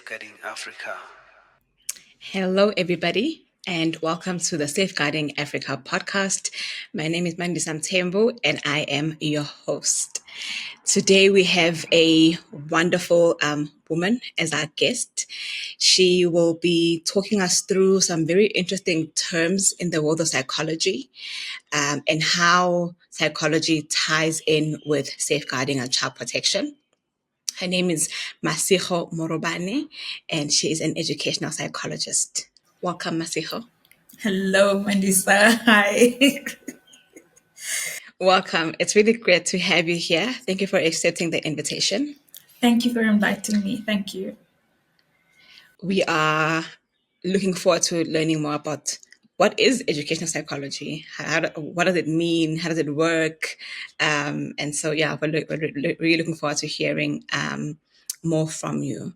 Safeguarding Africa. Hello, everybody, and welcome to the Safeguarding Africa podcast. My name is Mandisa Mtembu, and I am your host. Today, we have a wonderful woman as our guest. She will be talking us through some very interesting terms in the world of psychology and how psychology ties in with safeguarding and child protection. Her name is Masego Morobane, and she is an educational psychologist. Welcome, Masego. Hello, Mandisa. Hi. Welcome. It's really great to have you here. Thank you for accepting the invitation. Thank you for inviting me. Thank you. We are looking forward to learning more about what is educational psychology. What does it mean? How does it work? And so, yeah, we're really looking forward to hearing more from you.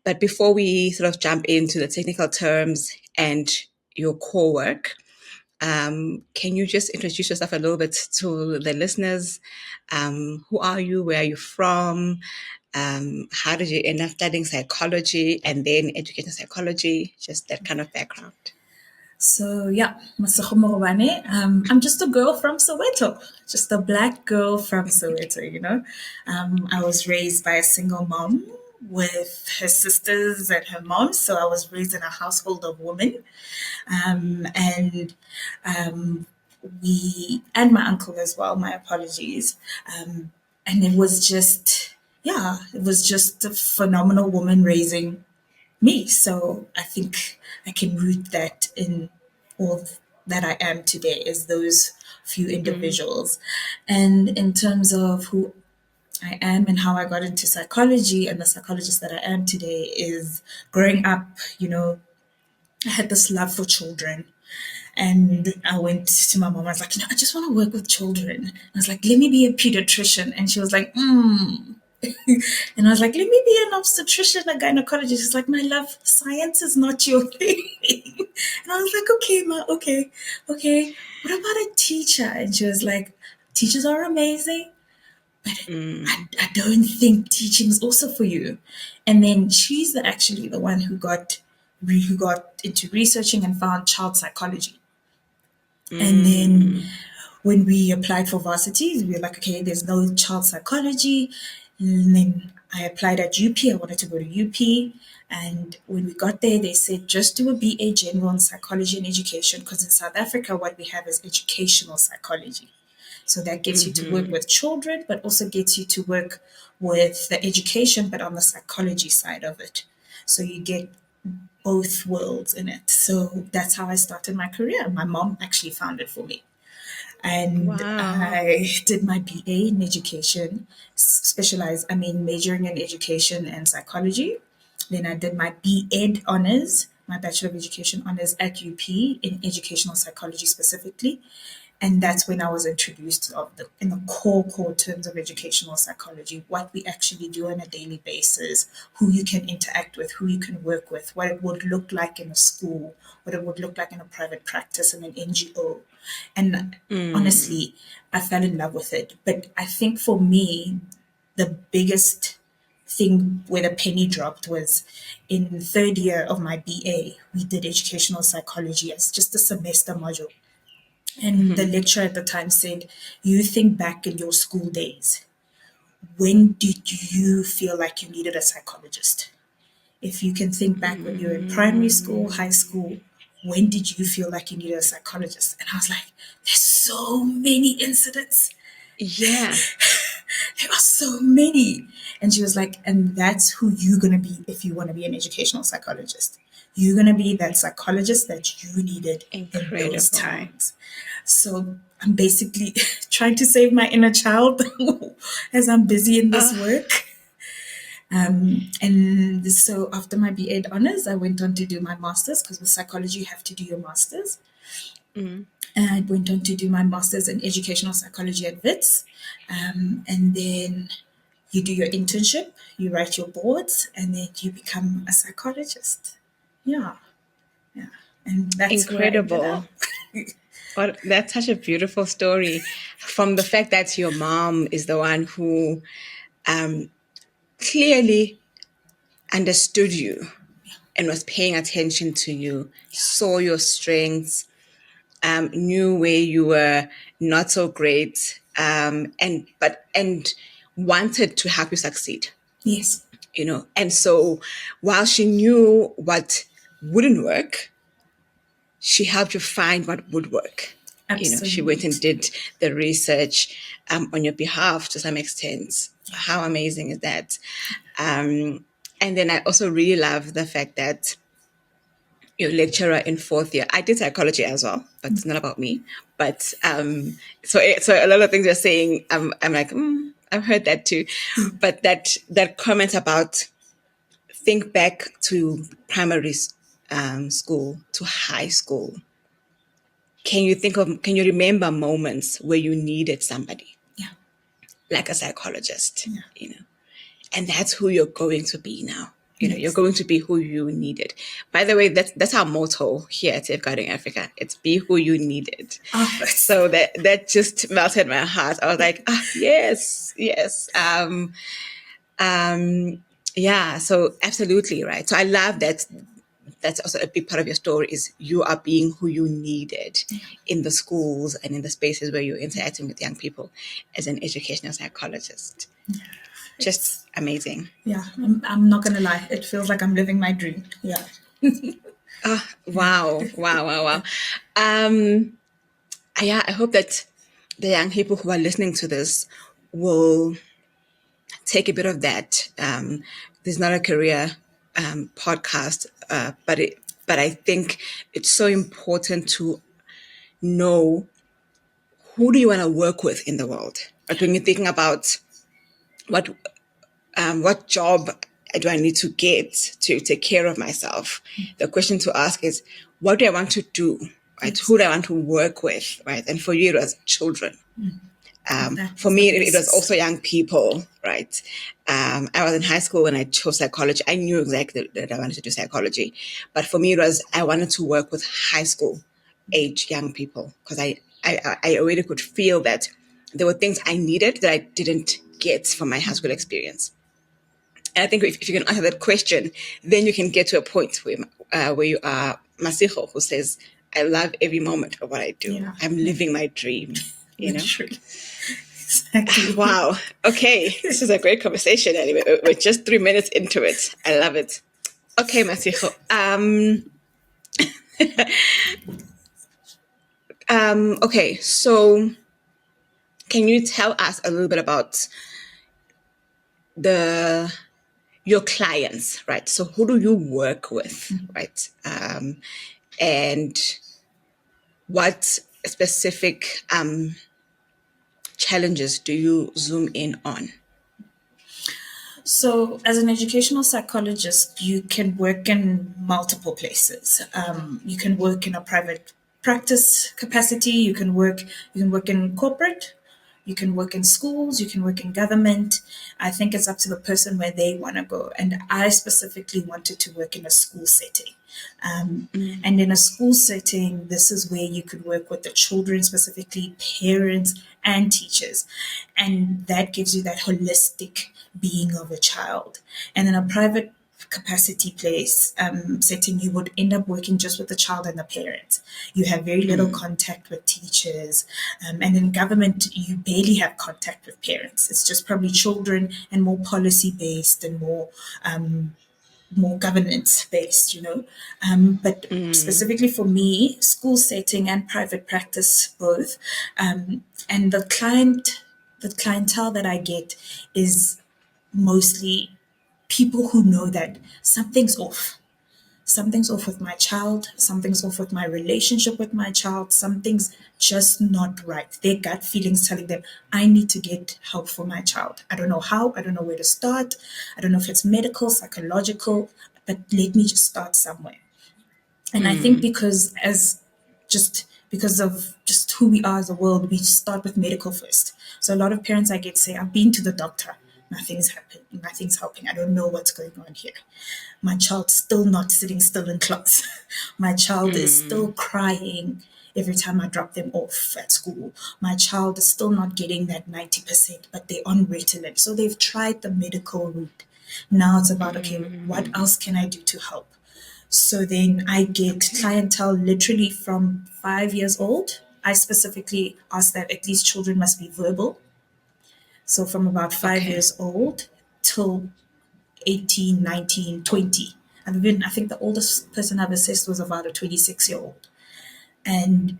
But before we sort of jump into the technical terms and your core work, can you just introduce yourself a little bit to the listeners? Who are you? Where are you from? How did you end up studying psychology and then educational psychology? Just that kind of background. So, Masego Morobane. I'm just a girl from Soweto, just a Black girl from Soweto. I was raised by a single mom with her sisters and her mom. So I was raised in a household of women. And my uncle as well, my apologies. And it was just a phenomenal woman raising me. So I think I can root that in all that I am today is those few individuals. And in terms of who I am and how I got into psychology and the psychologist that I am today is growing up, I had this love for children. And I went to my mom. I was like, I just want to work with children. I was like, let me be a pediatrician. And she was like, And I was like, let me be an obstetrician, a gynecologist. She's like, my love, science is not your thing. And I was like, okay, ma, okay. What about a teacher? And she was like, teachers are amazing, but I don't think teaching is also for you. And then she's actually the one who got into researching and found child psychology. And then when we applied for varsity, we were like, okay, there's no child psychology. And then I applied at UP. I wanted to go to UP. And when we got there, they said, just do a BA General in Psychology and Education, because in South Africa, what we have is educational psychology. So that gets you to work with children, but also gets you to work with the education, but on the psychology side of it. So you get both worlds in it. So that's how I started my career. My mom actually found it for me. And I did my BA in education, majoring in education and psychology. Then I did my BEd honors, my Bachelor of Education honors at UP in educational psychology specifically. And that's when I was introduced in the core terms of educational psychology, what we actually do on a daily basis, who you can interact with, who you can work with, what it would look like in a school, what it would look like in a private practice and an NGO. And honestly, I fell in love with it. But I think for me, the biggest thing where the penny dropped was in third year of my BA, we did educational psychology as just a semester module. And the lecturer at the time said, you think back in your school days, when did you feel like you needed a psychologist? If you can think back when you were in primary school, high school, when did you feel like you needed a psychologist? And I was like, there's so many incidents. Yeah. There are so many. And she was like, and that's who you're going to be if you want to be an educational psychologist. You're going to be that psychologist that you needed in those times. So I'm basically trying to save my inner child as I'm busy in this work. And so after my BEd honors, I went on to do my master's, because with psychology, you have to do your master's. And I went on to do my master's in educational psychology at WITS. And then you do your internship, you write your boards, and then you become a psychologist. Yeah. And that's incredible. Well, that's such a beautiful story. From the fact that your mom is the one who clearly understood you and was paying attention to you, saw your strengths, knew where you were not so great, and wanted to help you succeed. Yes. And so while she knew what wouldn't work, she helped you find what would work. She went and Absolutely. did the research on your behalf to some extent. How amazing is that? And then I also really love the fact that your lecturer in fourth year, I did psychology as well, but it's not about me. But so a lot of things you're saying, I'm like, I've heard that too. But that comment about think back to primary school to high school. Can you remember moments where you needed somebody Yeah. like a psychologist, Yeah. and that's who you're going to be now. You're Yes. going to be who you needed. By the way, that's our motto here at Safeguarding Africa. It's be who you needed. Oh, So that just melted my heart. I was like, yes, yes. Yeah, so absolutely right. So I love that. That's also a big part of your story is you are being who you needed in the schools and in the spaces where you're interacting with young people as an educational psychologist. Just it's, amazing. yeah, I'm not going to lie. It feels like I'm living my dream. Yeah. Oh, wow, wow, wow, wow. Um, yeah, I hope that the young people who are listening to this will take a bit of that. This is not a career podcast, but I think it's so important to know who do you want to work with in the world. But when you're thinking about what what job do I need to get to take care of myself, the question to ask is, what do I want to do? Right? Yes. Who do I want to work with? Right? And for you, it was children. That For is the me, it was basis. also young people, right? I was in high school when I chose psychology. I knew exactly that I wanted to do psychology. But for me, it was I wanted to work with high school age young people because I already could feel that there were things I needed that I didn't get from my high school experience. And I think if you can answer that question, then you can get to a point where you are Masego, who says, I love every moment of what I do. Yeah. I'm Yeah. living my dream, Literally. Exactly. Wow. Okay. This is a great conversation anyway. We're just 3 minutes into it. I love it. Okay, Masijo. Okay, so can you tell us a little bit about the your clients, right? So who do you work with, right? And what specific challenges do you zoom in on? So, as an educational psychologist, you can work in multiple places. You can work in a private practice capacity. You can work in corporate. You can work in schools. You can work in government. I think it's up to the person where they want to go. And I specifically wanted to work in a school setting. And in a school setting, this is where you could work with the children, specifically parents and teachers. And that gives you that holistic being of a child. And in a private capacity place setting, you would end up working just with the child and the parents. You have very little contact with teachers. And in government, you barely have contact with parents. It's just probably children and more policy based and more governance based. But specifically for me, school setting and private practice both, and the clientele that I get is mostly people who know that something's off. Something's off with my child, something's off with my relationship with my child, something's just not right. Their gut feelings telling them, I need to get help for my child. I don't know how, I don't know where to start. I don't know if it's medical, psychological, but let me just start somewhere. And I think because of just who we are as a world, we start with medical first. So a lot of parents I get say, I've been to the doctor, nothing's happening, nothing's helping. I don't know what's going on here. My child's still not sitting still in class. My child is still crying every time I drop them off at school. My child is still not getting that 90%, but they're on Ritalin. So they've tried the medical route. Now it's about, okay, what else can I do to help? So then I get Okay. clientele literally from 5 years old. I specifically ask that at least children must be verbal. So from about five Okay. years old till 18, 19, 20. I think the oldest person I've assessed was about a 26-year-old. And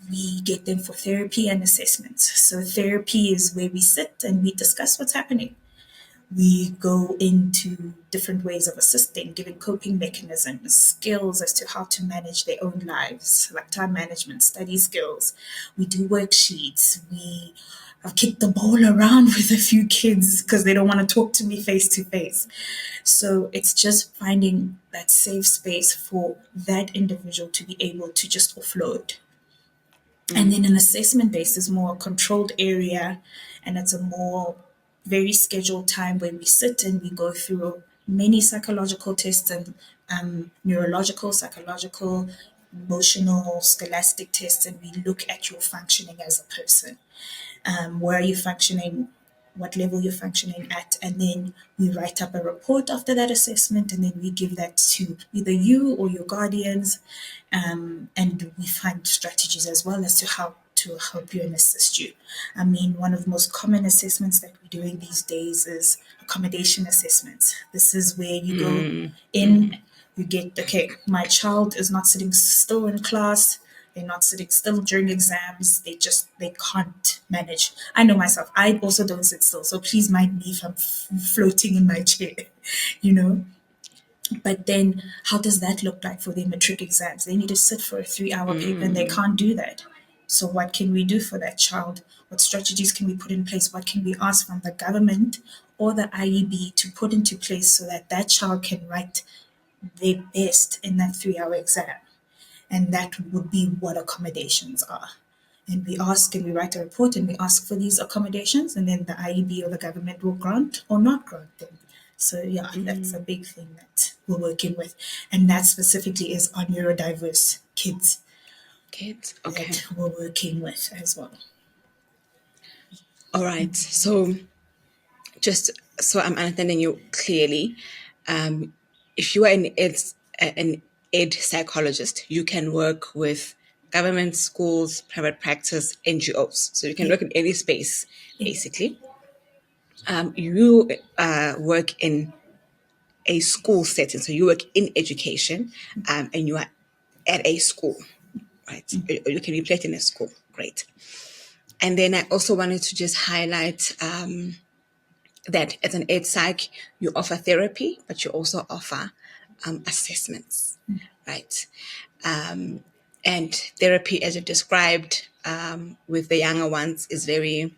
we get them for therapy and assessments. So therapy is where we sit and we discuss what's happening. We go into different ways of assisting, giving coping mechanisms, skills as to how to manage their own lives, like time management, study skills. We do worksheets. I've kicked the ball around with a few kids because they don't want to talk to me face to face. So it's just finding that safe space for that individual to be able to just offload. And then an assessment base is more a controlled area, and it's a more very scheduled time where we sit and we go through many psychological tests and neurological, psychological, emotional, scholastic tests, and we look at your functioning as a person. Where are you functioning, what level you're functioning at, and then we write up a report after that assessment, and then we give that to either you or your guardians, and we find strategies as well as to how to help you and assist you. I mean, one of the most common assessments that we're doing these days is accommodation assessments. This is where you go in, you get, okay, my child is not sitting still in class, they're not sitting still during exams. They can't manage. I know myself. I also don't sit still. So please mind me if I'm floating in my chair, you know. But then how does that look like for their matric exams? They need to sit for a 3 hour paper and they can't do that. So what can we do for that child? What strategies can we put in place? What can we ask from the government or the IEB to put into place so that that child can write their best in that 3 hour exam? And that would be what accommodations are. And we ask and we write a report and we ask for these accommodations, and then the IEB or the government will grant or not grant them. So yeah, that's a big thing that we're working with. And that specifically is our neurodiverse kids Kids. Okay. that we're working with as well. All right. So just so I'm understanding you clearly, um, if you are an ed psychologist, you can work with government, schools, private practice, NGOs. So you can Yeah. work in any space, Yeah. basically. You work in a school setting, so you work in education, and you are at a school, right? You can be placed in a school. Great. And then I also wanted to just highlight that as an ed psych, you offer therapy, but you also offer assessments, right? And therapy, as you described with the younger ones, is very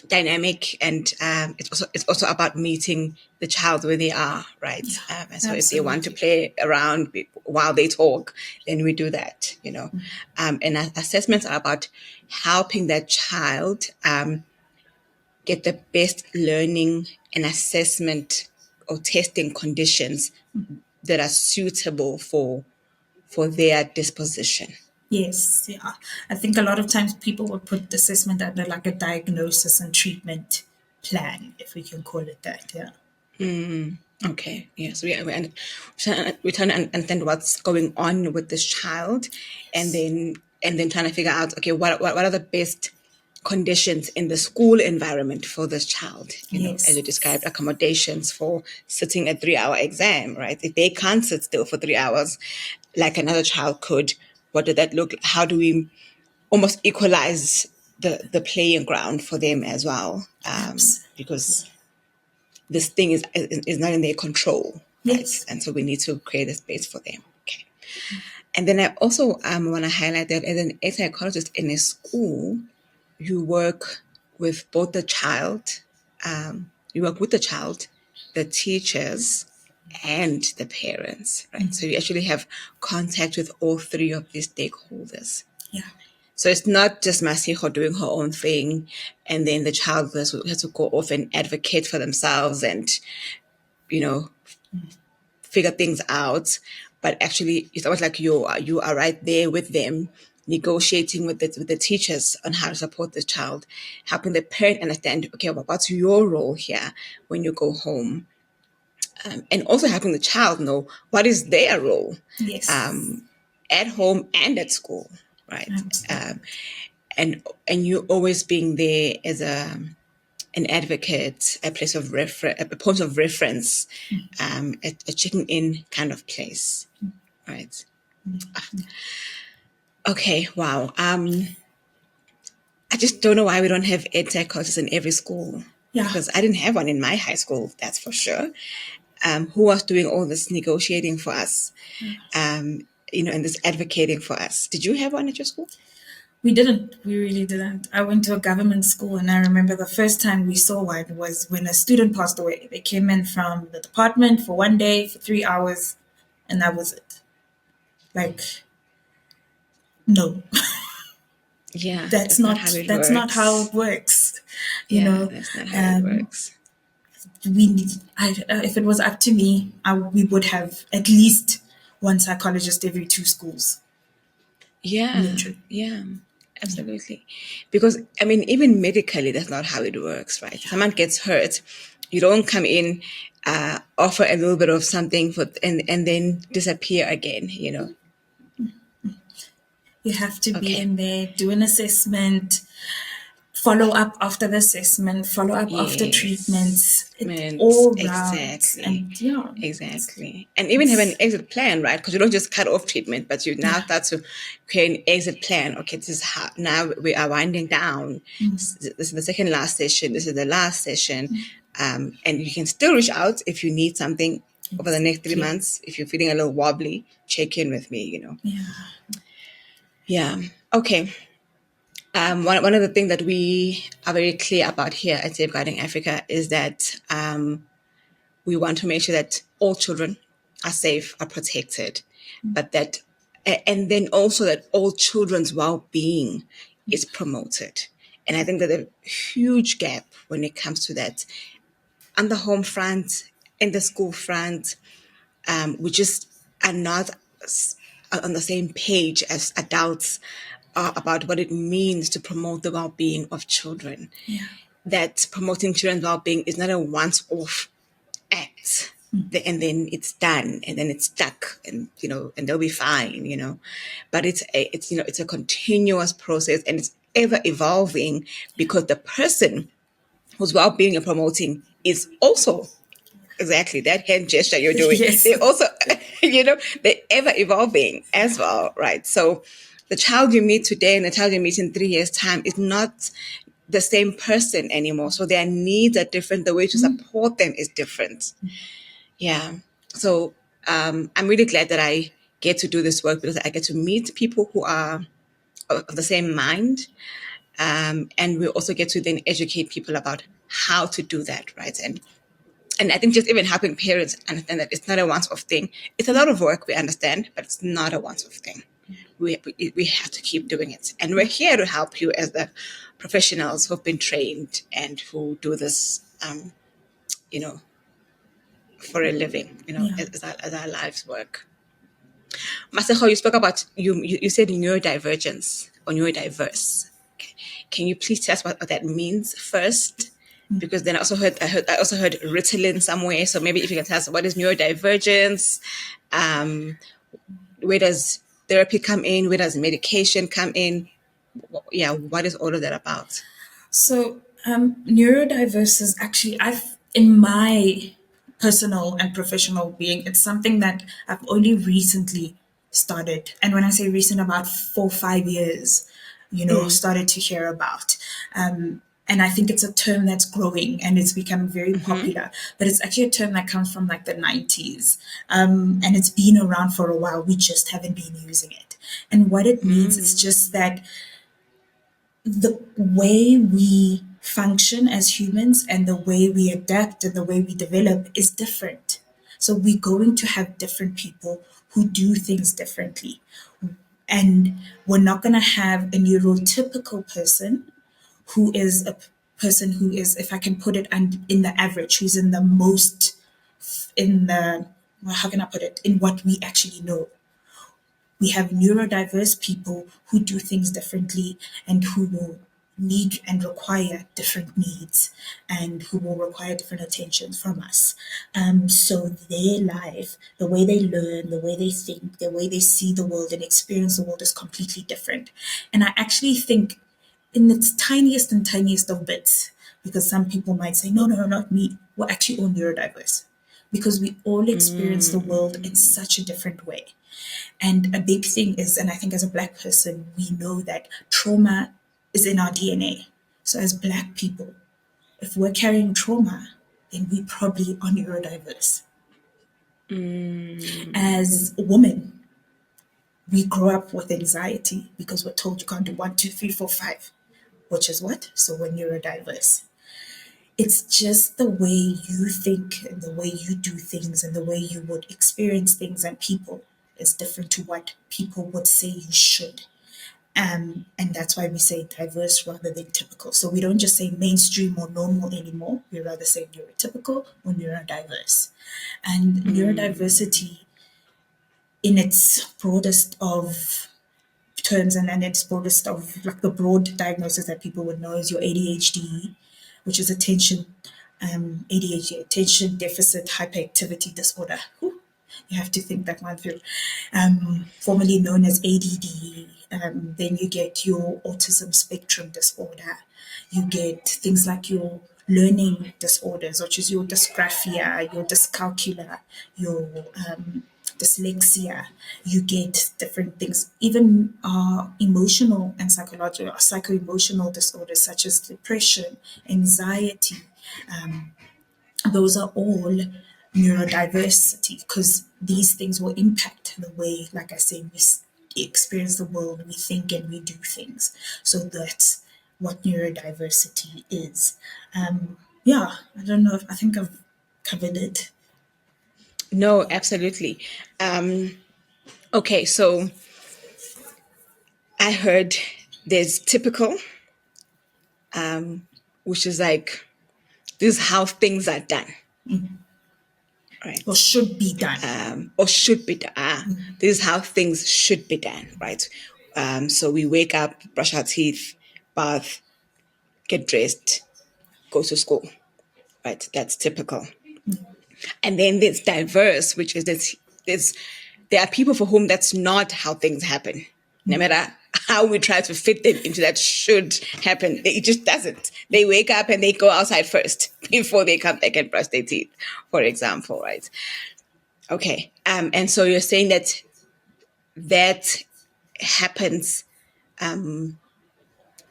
dynamic, and it's also about meeting the child where they are, right? Yeah. And so if they want to Absolutely. play around while they talk, then we do that, you know. And assessments are about helping that child get the best learning and assessment or testing conditions that are suitable for their disposition. Yes, yeah. I think a lot of times people would put assessment under like a diagnosis and treatment plan, if we can call it that. Yeah. Okay, yes, we're trying to understand what's going on with this child, and Yes. then trying to figure out, okay, what are the best conditions in the school environment for this child, you know, as you described, Yes. accommodations for sitting a 3 hour exam, right? If they can't sit still for 3 hours like another child could, what did that look like? How do we almost equalize the playing ground for them as well? Abs. Because this thing is not in their control, right? Yes. And so we need to create a space for them. Okay. And then I also want to highlight that as an a psychologist in a school, you work with both the child, you work with the child, the teachers, and the parents, right? So you actually have contact with all three of these stakeholders. Yeah. So it's not just Masego doing her own thing, and then the child has to go off and advocate for themselves and, you know, figure things out. But actually, it's almost like you are right there with them, negotiating with the teachers on how to support the child, helping the parent understand, okay, well, what's your role here when you go home, and also helping the child know what is their role Yes. at home and at school, right? Absolutely. And you always being there as an advocate, a place of reference, a point of reference, a checking in kind of place, right? Okay, wow. I just don't know why we don't have ed tech courses in every school, Yeah. because I didn't have one in my high school, that's for sure. Who was doing all this negotiating for us, and this advocating for us? Did you have one at your school? We didn't. We really didn't. I went to a government school, and I remember the first time we saw one was when a student passed away. They came in from the department for one day, for 3 hours, and that was it. Like, no, Yeah, that's that's not how not it that's not how works. it works. You Yeah, know, that's not how it um, works. we need. If it was up to me, we would have at least one psychologist every two schools. Yeah, Literally. yeah, absolutely. Because I mean, even medically, that's not how it works, right? Someone gets hurt, you don't come in, offer a little bit of something and then disappear again. You have to be Okay. in there, do an assessment, follow up after the assessment, follow up after Yes. treatments, it Meant all rounds. exactly. And yeah, Exactly. And even have an it's exit plan, right? Because you don't just cut off treatment, but you now start to create an exit plan. Okay, this is how now we are winding down. This is the second last session. This is the last session. And you can still reach out if you need something over the next three clear. months. If you're feeling a little wobbly, check in with me. Yeah. Yeah. Okay. One of the things that we are very clear about here at Safeguarding Africa is that we want to make sure that all children are safe, are protected, but and then also that all children's well-being is promoted. And I think that a huge gap when it comes to that on the home front, in the school front, we just are not on the same page as adults about what it means to promote the well-being of children. Yeah. That promoting children's well-being is not a once-off act, and then it's done, and then it's stuck, and they'll be fine. But it's a continuous process, and it's ever evolving, because the person whose well-being you're promoting is also exactly that hand gesture you're doing. Yes. They also, they're ever evolving as well, right? So the child you meet today and the child you meet in 3 years' time is not the same person anymore. So their needs are different. The way to support them is different. Yeah. So I'm really glad that I get to do this work, because I get to meet people who are of the same mind. And we also get to then educate people about how to do that, right? And I think just even helping parents understand that it's not a once-off thing. It's a lot of work, we understand, but it's not a once-off thing. We have to keep doing it. And we're here to help you as the professionals who've been trained and who do this, you know, for a living, Yeah. as our lives work. Masego, you spoke about, you said neurodivergence or neurodiverse. Okay. Can you please tell us what that means first? Because then I also heard Ritalin somewhere. So maybe if you can tell us, what is neurodivergence? Um, where does therapy come in? Where does medication come in? Yeah, what is all of that about? So, neurodiverse is actually, in my personal and professional being, it's something that I've only recently started. And when I say recent, about 4 or 5 years, started to hear about. And I think it's a term that's growing and it's becoming very popular. But it's actually a term that comes from like the 90s. And it's been around for a while. We just haven't been using it. And what it means, it's just that the way we function as humans and the way we adapt and the way we develop is different. So we're going to have different people who do things differently. And we're not going to have a neurotypical person who is a person who is, if I can put it, in the average, who's in the most, in the, well, how can I put it, in what we actually know. We have neurodiverse people who do things differently and who will need and require different needs and who will require different attention from us. So their life, the way they learn, the way they think, the way they see the world and experience the world is completely different. And I actually think in its tiniest and tiniest of bits, because some people might say, no, no, not me. We're actually all neurodiverse because we all experience the world in such a different way. And a big thing is, and I think as a Black person, we know that trauma is in our DNA. So as Black people, if we're carrying trauma, then we probably are neurodiverse. As women, we grow up with anxiety because we're told you can't do one, two, three, four, five, which is what? So we're neurodiverse. It's just the way you think and the way you do things and the way you would experience things and people is different to what people would say you should. And that's why we say diverse rather than typical. So we don't just say mainstream or normal anymore. We rather say neurotypical or neurodiverse. And neurodiversity, in its broadest of terms and its broadest of like the broad diagnosis that people would know is your ADHD, which is ADHD, attention deficit hyperactivity disorder. Whew, you have to think that one through. Formerly known as ADD. Then you get your autism spectrum disorder. You get things like your learning disorders, which is your dysgraphia, your dyscalculia, your dyslexia. You get different things, even emotional and psychological, psycho-emotional disorders such as depression, anxiety. Those are all neurodiversity because these things will impact the way, like I said, we experience the world, we think and we do things. So that's what neurodiversity is. Yeah, I don't know if I think I've covered it. No, absolutely. Okay, so I heard there's typical, which is like this is how things are done, Or right? should be done. Or should be done. This is how things should be done, right? So we wake up, brush our teeth, bath, get dressed, go to school, right? That's typical. And then there's diverse, which is this there are people for whom that's not how things happen. No matter how we try to fit them into that should happen, it just doesn't. They wake up and they go outside first before they come back and brush their teeth, for example, right? Okay. And so you're saying that that happens,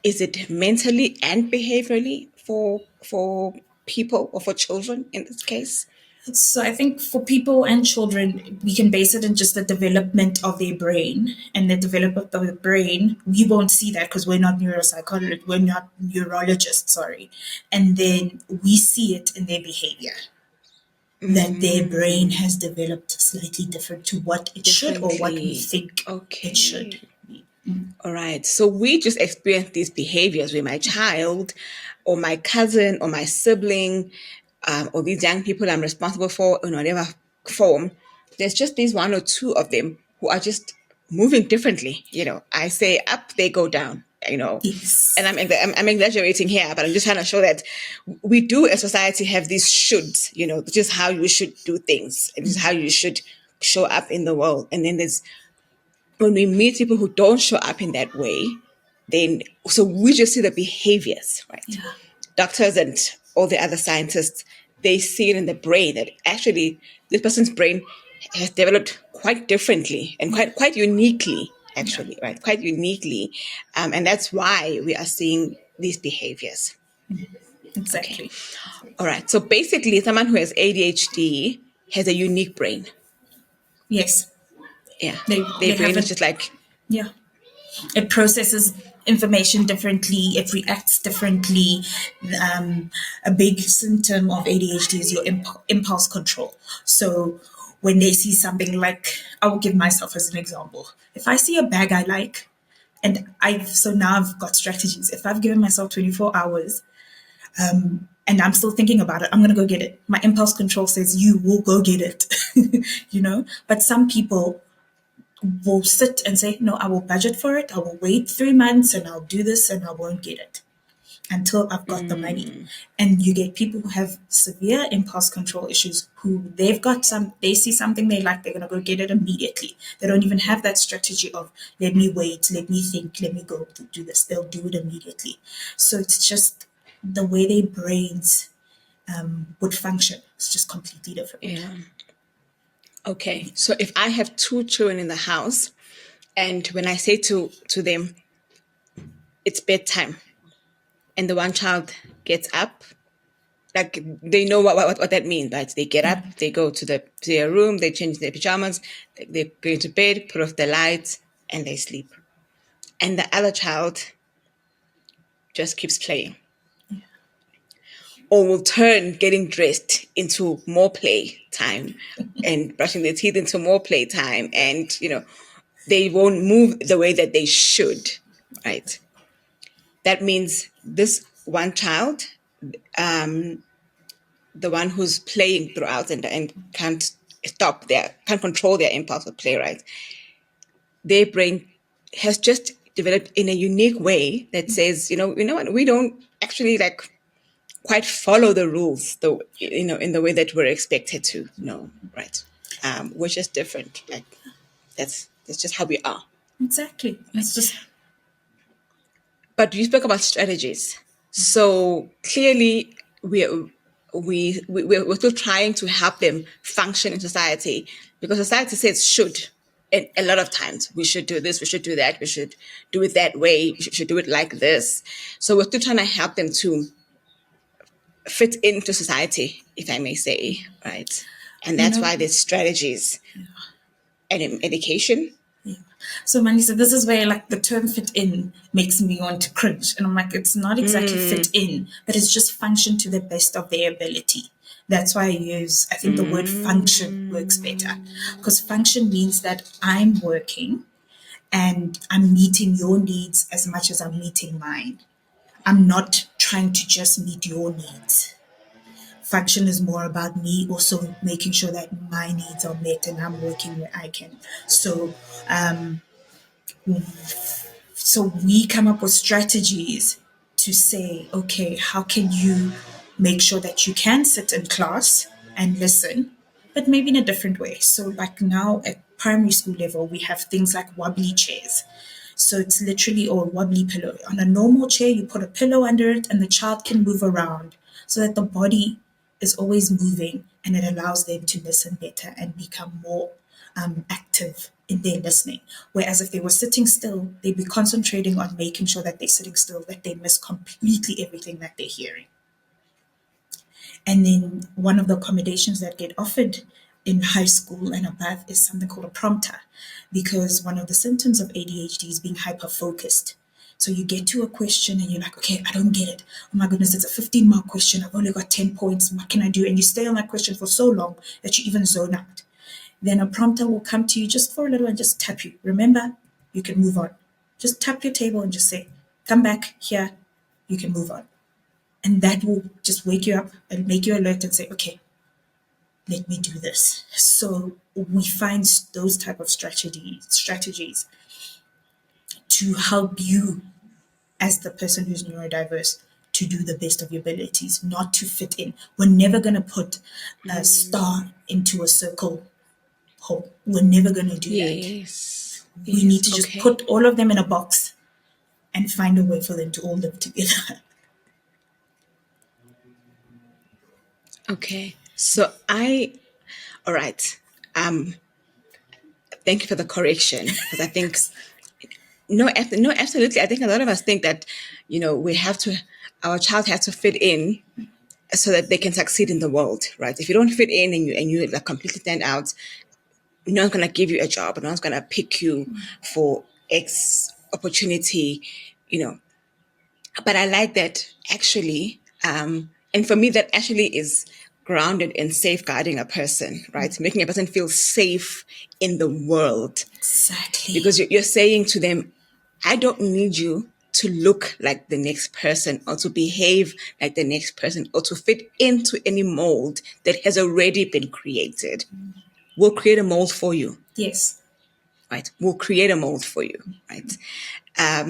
is it mentally and behaviorally for people or for children in this case? So I think for people and children, we can base it in just the development of their brain and the development of the brain. We won't see that because we're not neuropsychologists, we're not neurologists, sorry. And then we see it in their behavior that their brain has developed slightly different to what it should or what we Differently. think it should Okay. be. All right. So we just experience these behaviors with my child or my cousin or my sibling, or these young people I'm responsible for in whatever form. There's just these one or two of them who are just moving differently. I say up, they go down, Yes. and I'm exaggerating here, but I'm just trying to show that we do as society have these shoulds, which is how you should do things and this is how you should show up in the world. And then there's when we meet people who don't show up in that way, then so we just see the behaviors, right? Yeah. Doctors and all the other scientists, they see it in the brain that actually this person's brain has developed quite differently and quite uniquely, Yeah. actually, right? Quite uniquely, and that's why we are seeing these behaviors. Okay, Exactly. all right. So basically, someone who has ADHD has a unique brain. Yes. Yeah, They their brain is haven't. just like Yeah. It processes information differently, it reacts differently. A big symptom of ADHD is your impulse control. So when they see something like, I will give myself as an example. If I see a bag I like, and now I've got strategies. If I've given myself 24 hours and I'm still thinking about it, I'm going to go get it. My impulse control says, you will go get it, But some people will sit and say, no, I will budget for it. I will wait 3 months and I'll do this and I won't get it until I've got the money. And you get people who have severe impulse control issues who they see something they like, they're going to go get it immediately. They don't even have that strategy of, let me wait, let me think, let me go do this. They'll do it immediately. So it's just the way their brains would function. It's just completely different. Yeah. Okay. So if I have two children in the house, and when I say to them, it's bedtime, and the one child gets up, like they know what that means, right? They get up, they go to their room, they change their pajamas, they go to bed, put off the lights, and they sleep. And the other child just keeps playing. Or will turn getting dressed into more play time and brushing their teeth into more play time. And, they won't move the way that they should, right? That means this one child, the one who's playing throughout and can't can't control their impulse of play, right? Their brain has just developed in a unique way that says, what, we don't actually quite follow the rules, though, in the way that we're expected to. No, right? We're just different. Like that's just how we are. Exactly. It's just, But you spoke about strategies, so clearly we're still trying to help them function in society, because society says should. And a lot of times we should do this, we should do that, we should do it that way, we should do it like this. So we're still trying to help them to fit into society, if I may say, right? And you that's know, why there's strategies and education. so Mandisa, this is where like the term fit in makes me want to cringe. And I'm like, it's not exactly fit in, but it's just function to the best of their ability. That's why I think the word function works better. Because function means that I'm working and I'm meeting your needs as much as I'm meeting mine. I'm not trying to just meet your needs. Function is more about me also making sure that my needs are met and I'm working where I can. So we come up with strategies to say, okay, how can you make sure that you can sit in class and listen, but maybe in a different way? So, like now at primary school level, we have things like wobbly chairs. So it's literally or wobbly pillow. On a normal chair, you put a pillow under it and the child can move around so that the body is always moving and it allows them to listen better and become more active in their listening. Whereas if they were sitting still, they'd be concentrating on making sure that they're sitting still, that they miss completely everything that they're hearing. And then one of the accommodations that get offered in high school and above is something called a prompter, because one of the symptoms of ADHD is being hyper focused. So you get to a question and you're like, okay, I don't get it. Oh my goodness, it's a 15-mark question. I've only got 10 points. What can I do? And you stay on that question for so long that you even zone out. Then a prompter will come to you just for a little and just tap you. Remember, you can move on. Just tap your table and just say, come back here. You can move on. And that will just wake you up and make you alert and say, okay, let me do this. So we find those type of strategies to help you as the person who's neurodiverse to do the best of your abilities, not to fit in. We're never going to put a star into a circle hole. We're never going to do that. Yes. We need Yes. to just Okay. put all of them in a box and find a way for them to all live together. Okay. So all right. Thank you for the correction, because I think no, absolutely. I think a lot of us think that, our child has to fit in so that they can succeed in the world, right? If you don't fit in and you like completely stand out, no one's gonna give you a job, no one's gonna pick you for X opportunity, you know. But I like that actually, and for me that actually is grounded in safeguarding a person, right? Making a person feel safe in the world, Exactly. because you're saying to them, I don't need you to look like the next person or to behave like the next person or to fit into any mold that has already been created. We'll create a mold for you. Yes. right? We'll create a mold for you, right?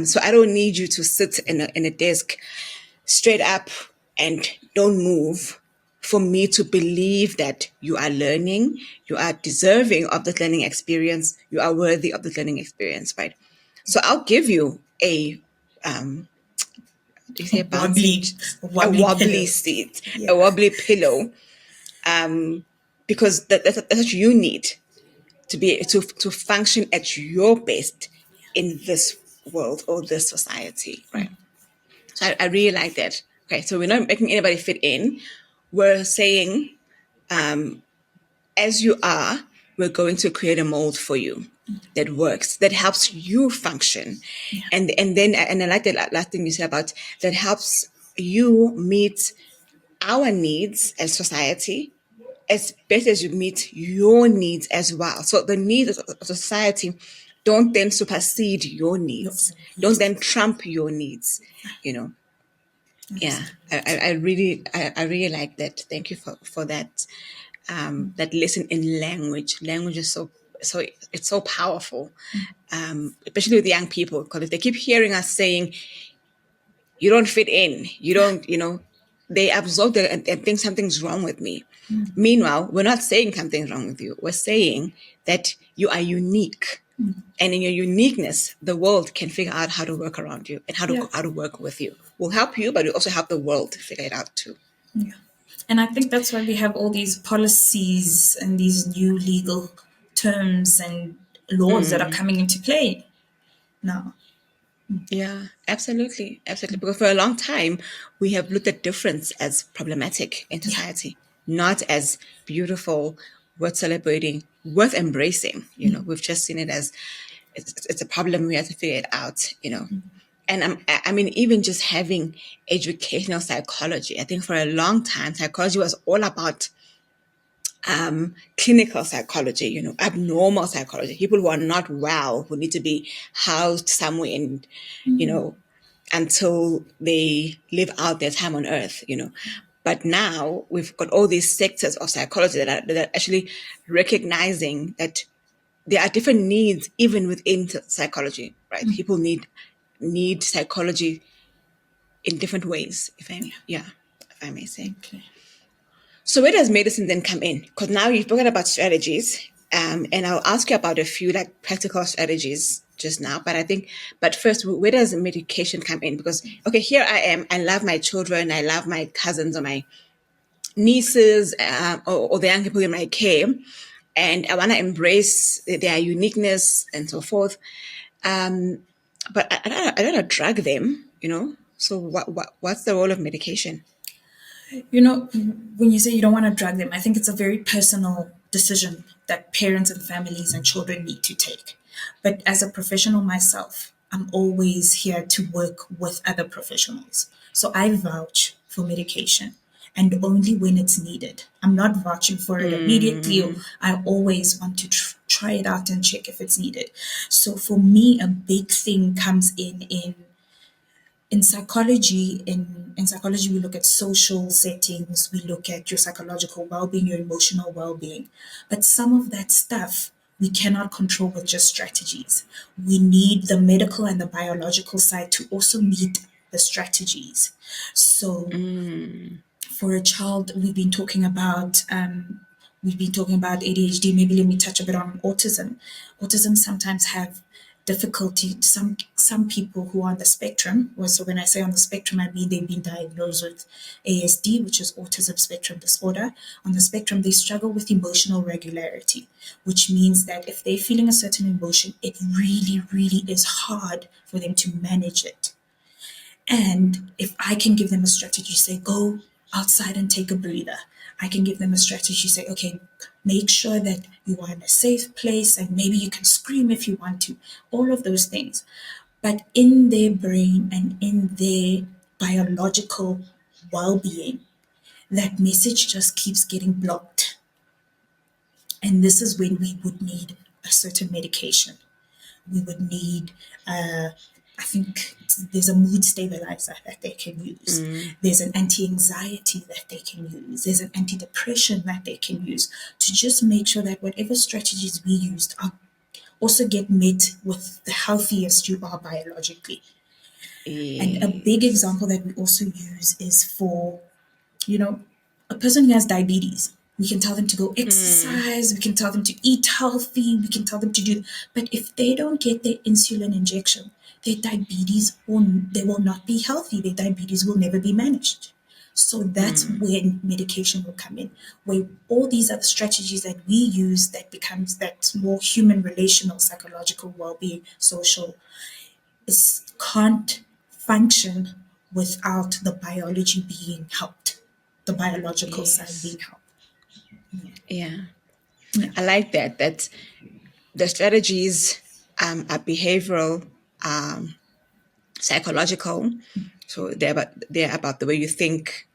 So I don't need you to sit in a desk straight up and don't move for me to believe that you are learning, you are deserving of the learning experience, you are worthy of the learning experience, right? So I'll give you a do you say a bouncing, a wobbly wobbly pillow. seat, a Yeah. wobbly pillow, because that's what you need to be to function at your best in this world or this society, right? So I really like that. Okay, so we're not making anybody fit in. We're saying, as you are, we're going to create a mold for you that works, that helps you function, Yeah. and I like that last thing you said about that helps you meet our needs as society as best as you meet your needs as well. So the needs of society don't then supersede your needs, don't Yes. then trump your needs, you know. That's Yeah, correct. I really like that. Thank you for that. That lesson in language. Language is so it's so powerful, especially with young people, because if they keep hearing us saying you don't fit in, you don't, they absorb that and think something's wrong with me. Meanwhile, we're not saying something's wrong with you. We're saying that you are unique. And in your uniqueness, the world can figure out how to work around you and Yeah. how to work with you. We'll help you, but we also help the world to figure it out too. Yeah. And I think that's why we have all these policies and these new legal terms and laws that are coming into play now. Yeah, absolutely. Absolutely. Because for a long time, we have looked at difference as problematic in Yeah. society, not as beautiful, worth celebrating, worth embracing. We've just seen it as it's a problem. We have to figure it out. And I mean, even just having educational psychology, I think for a long time, psychology was all about clinical psychology, abnormal psychology, people who are not well, who need to be housed somewhere and, you know, until they live out their time on earth. But now we've got all these sectors of psychology that are actually recognizing that there are different needs even within psychology, right? People need psychology in different ways, Yeah. if I may say. Okay. So where does medicine then come in? Because now you've spoken about strategies, and I'll ask you about a few like practical strategies just now. But first, where does medication come in? Because okay, here I am. I love my children. I love my cousins or my nieces, or the young people in my care, and I want to embrace their uniqueness and so forth. But I don't want to drug them. So what's the role of medication? You know, when you say you don't want to drug them, I think it's a very personal decision that parents and families and children need to take. But as a professional myself, I'm always here to work with other professionals. So I vouch for medication and only when it's needed. I'm not vouching for it immediately, or I always want to try it out and check if it's needed. So for me, a big thing comes in psychology. In psychology, we look at social settings, we look at your psychological well-being, your emotional well-being, but some of that stuff we cannot control with just strategies. We need the medical and the biological side to also meet the strategies. So for a child, we've been talking about ADHD. Maybe let me touch a bit on autism. Autism sometimes have difficulty. Some people who are on the spectrum. So when I say on the spectrum, I mean they've been diagnosed with ASD, which is autism spectrum disorder. On the spectrum, they struggle with emotional regularity, which means that if they're feeling a certain emotion, it really, really is hard for them to manage it. And if I can give them a strategy, say, go outside and take a breather. I can give them a strategy, say, okay, make sure that you are in a safe place and maybe you can scream if you want to, all of those things. But in their brain and in their biological well being, that message just keeps getting blocked. And this is when we would need a certain medication. We would need, I think there's a mood stabilizer that they can use. There's an anti-anxiety that they can use. There's an antidepressant that they can use to just make sure that whatever strategies we used are also get met with the healthiest you are biologically. And a big Yes. example that we also use is for, you know, a person who has diabetes. We can tell them to go Mm, exercise, we can tell them to eat healthy, we can tell them to do, but if they don't get their insulin injection, their diabetes will, they will not be healthy. Their diabetes will never be managed. So that's mm, when medication will come in, where all these other strategies that we use that becomes that more human, relational, psychological well-being, social, is can't function without the biology being helped, the biological side yes. being helped. Yeah. Yeah. I like that. That the strategies are behavioral, psychological. So they're about the way you think.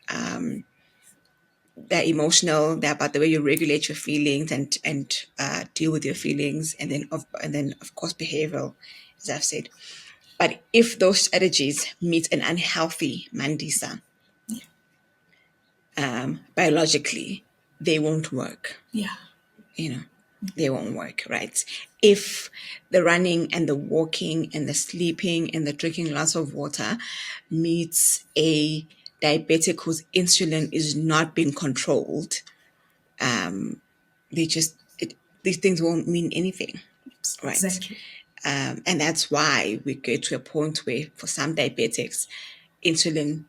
They're emotional. They're about the way you regulate your feelings and deal with your feelings, and then of course behavioral, as I've said. But if those strategies meet an unhealthy Mandisa, biologically, they won't work. Yeah. You know, they won't work, right? If the running and the walking and the sleeping and the drinking lots of water meets a diabetic whose insulin is not being controlled, they just these things won't mean anything, right? Exactly. And that's why we get to a point where for some diabetics, insulin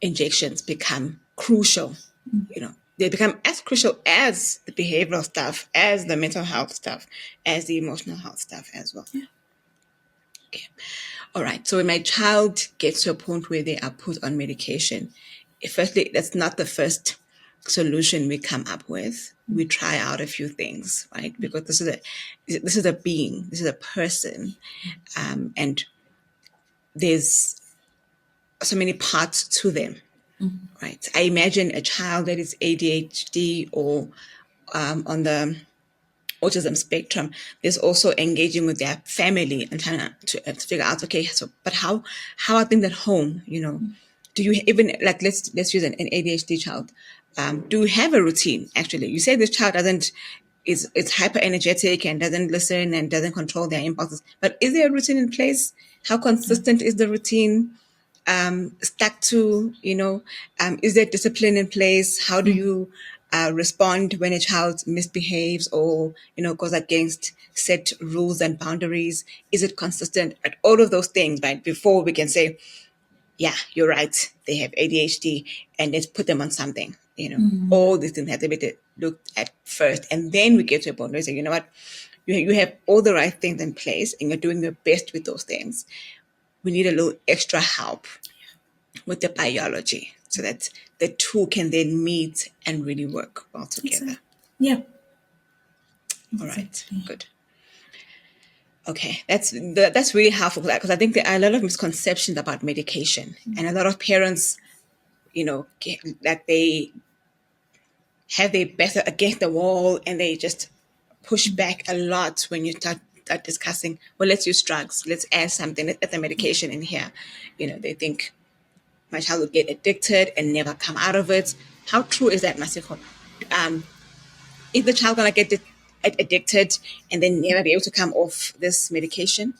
injections become crucial. They become as crucial as the behavioral stuff, as the mental health stuff, as the emotional health stuff as well. Yeah. Okay. All right. So when my child gets to a point where they are put on medication, firstly, that's not the first solution we come up with. We try out a few things, right? Because this is a being, this is a person, and there's so many parts to them, right? I imagine a child that is ADHD or on the autism spectrum, there's also engaging with their family and trying to figure out, okay, so but how are things at home? Do you even, like, let's use an ADHD child. Do you have a routine? Actually, you say this child doesn't is it's hyper energetic and doesn't listen and doesn't control their impulses, but is there a routine in place? How consistent is the routine stuck to? Is there discipline in place? How do you respond when a child misbehaves or goes against set rules and boundaries? Is it consistent at all of those things, right, before we can say, yeah, you're right, they have ADHD, and let's put them on something? All these things have to be looked at first, and then we get to a point where we say, you know what, you have all the right things in place and you're doing your best with those things. We need a little extra help with the biology so that the two can then meet and really work well together. Exactly. Yeah. All right, Exactly. good. Okay, that's really helpful because I think there are a lot of misconceptions about medication, and a lot of parents, that they have their back against the wall and they just push back a lot when you start discussing. Well, let's use drugs. Let's add something. Let's add the medication in here. They think my child will get addicted and never come out of it. How true is that, Masiko? Um, is the child gonna get addicted and then never be able to come off this medication?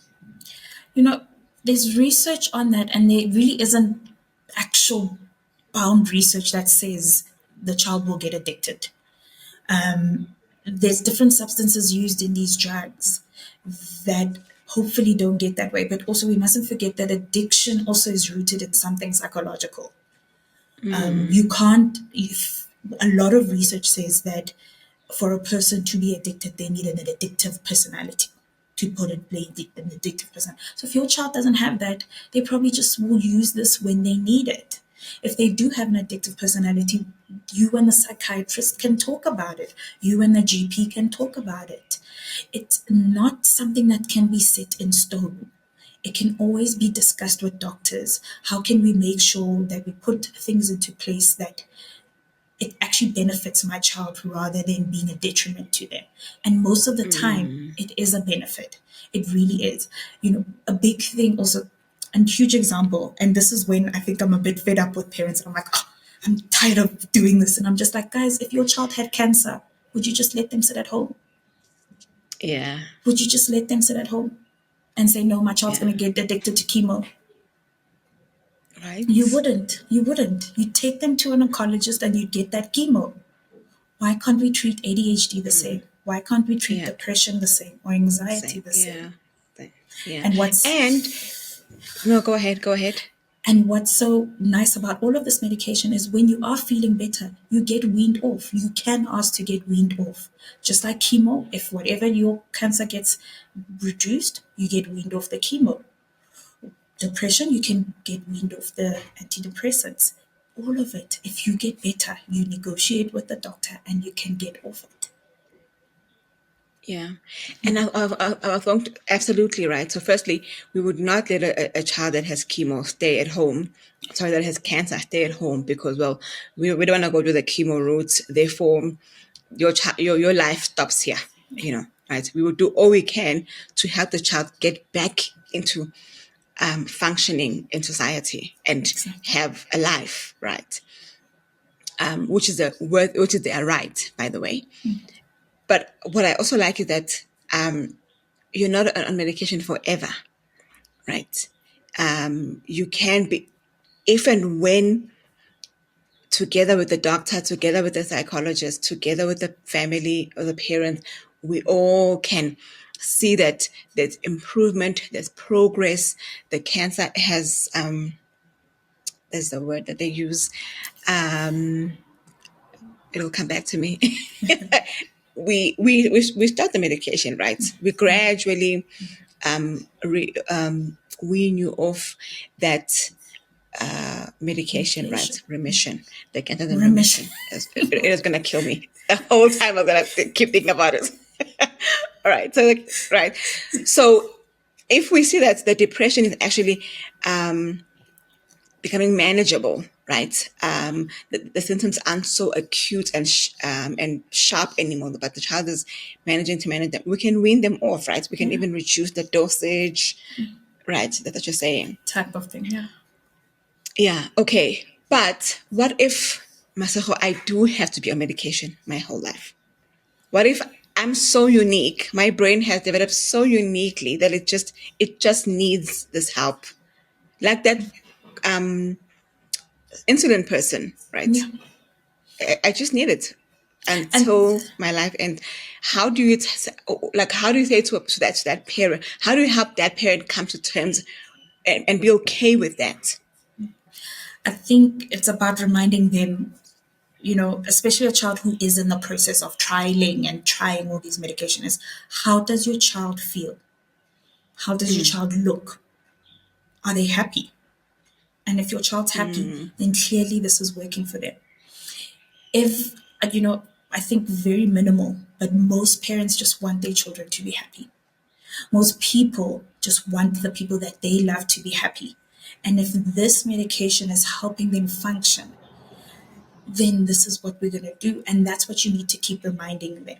You know, there's research on that, and there really isn't actual bound research that says the child will get addicted. There's different substances used in these drugs that hopefully don't get that way. But also, we mustn't forget that addiction also is rooted in something psychological. You can't, if a lot of research says that for a person to be addicted, they need an addictive personality. To put it plainly, an addictive person. So if your child doesn't have that, they probably just will use this when they need it. If they do have an addictive personality, you and the psychiatrist can talk about it. You and the GP can talk about it. It's not something that can be set in stone. It can always be discussed with doctors. How can we make sure that we put things into place that it actually benefits my child rather than being a detriment to them? And most of the time, it is a benefit. It really is. A big thing also, and huge example, and this is when I think I'm a bit fed up with parents. I'm like, oh, I'm tired of doing this. And I'm just like, guys, if your child had cancer, would you just let them sit at home? Yeah. Would you just let them sit at home and say, no, my child's Yeah. going to get addicted to chemo? You Right. wouldn't. You wouldn't. You take them to an oncologist and you get that chemo. Why can't we treat ADHD the same? Why can't we treat Yeah. depression the same or anxiety Same. the Yeah. same? Yeah. And what's And no, go ahead. Go ahead. And what's so nice about all of this medication is when you are feeling better, you get weaned off. You can ask to get weaned off. Just like chemo, if whatever your cancer gets reduced, you get weaned off the chemo. Depression, you can get weaned off the antidepressants. All of it. If you get better, you negotiate with the doctor and you can get off it. Yeah, and I think absolutely right. So, firstly, we would not let a child that has chemo stay at home. Sorry, that has cancer stay at home because, well, we don't want to go to the chemo route. Therefore, your life stops here. Right? We will do all we can to help the child get back into functioning in society and Exactly. have a life, right? Which is their right, by the way. But what I also like is that you're not on medication forever, right? You can be, if and when, together with the doctor, together with the psychologist, together with the family or the parents, we all can see that there's improvement, there's progress. The cancer has, there's the word that they use, it'll come back to me. We start the medication, right? We gradually wean you off that medication, Medication. right? Remission. They can tell them Remission. remission. It is going to kill me. The whole time I'm going to keep thinking about it. All right. So, right. So, if we see that the depression is actually becoming manageable, right? The symptoms aren't so acute and sharp anymore, but the child is managing to manage them. We can wean them off, right? We can Yeah. even reduce the dosage, right? That's what you're saying. Type of thing. Yeah. Yeah, okay. But what if, Masego, I do have to be on medication my whole life? What if I'm so unique, my brain has developed so uniquely that it just needs this help? Like that insulin person, right? Yeah. I just need it And until my life ends. How do you how do you say to that parent? How do you help that parent come to terms and be okay with that? I think it's about reminding them, especially a child who is in the process of trialing and trying all these medications, is how does your child feel? How does your child look? Are they happy? And if your child's happy, then clearly this is working for them. If, I think very minimal, but most parents just want their children to be happy. Most people just want the people that they love to be happy. And if this medication is helping them function, then this is what we're going to do. And that's what you need to keep reminding them,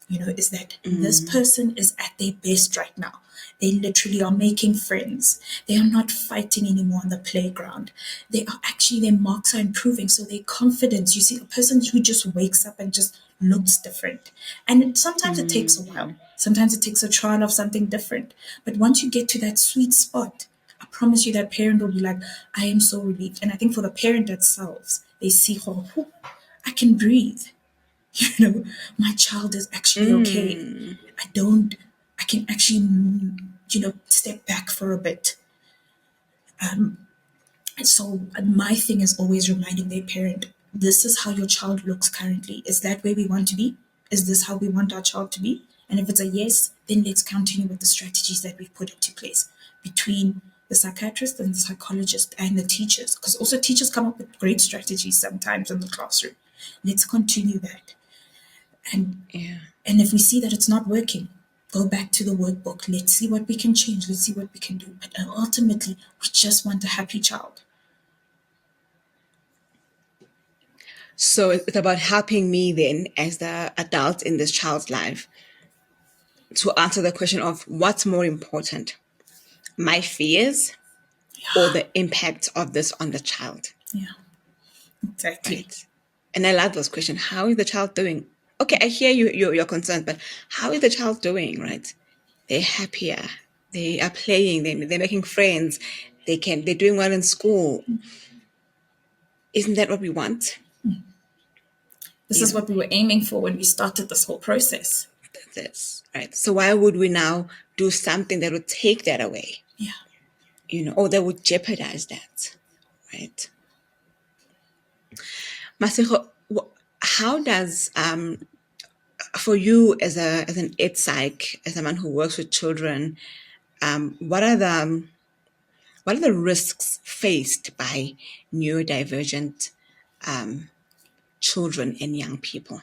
is that this person is at their best right now. They literally are making friends. They are not fighting anymore on the playground. They are actually, their marks are improving. So their confidence, you see, a person who just wakes up and just looks different. And sometimes it takes a while. Sometimes it takes a trial of something different. But once you get to that sweet spot, I promise you that parent will be like, I am so relieved. And I think for the parent themselves, they see, oh, I can breathe. My child is actually okay. I don't, I can actually, step back for a bit. And so my thing is always reminding their parent, this is how your child looks currently. Is that where we want to be? Is this how we want our child to be? And if it's a yes, then let's continue with the strategies that we've put into place between the psychiatrist and the psychologist and the teachers. Because also teachers come up with great strategies sometimes in the classroom. Let's continue that. And Yeah. and if we see that it's not working, go back to the workbook. Let's see what we can change. Let's see what we can do. But ultimately, we just want a happy child. So it's about helping me then, as the adult in this child's life, to answer the question of what's more important, my fears or Yeah, the impact of this on the child, yeah, exactly. right? And I love those questions. How is the child doing? okay, I hear you're concerned, but how is the child doing, right? They're happier. They are playing. They're making friends. They're doing well in school. Isn't that what we want? This You is know, what we were aiming for when we started this whole process. that's right. So why would we now do something that would take that away? Yeah. Or that would jeopardize that, right? Masego, how does for you as an ed psych, as a man who works with children, what are the risks faced by neurodivergent children and young people?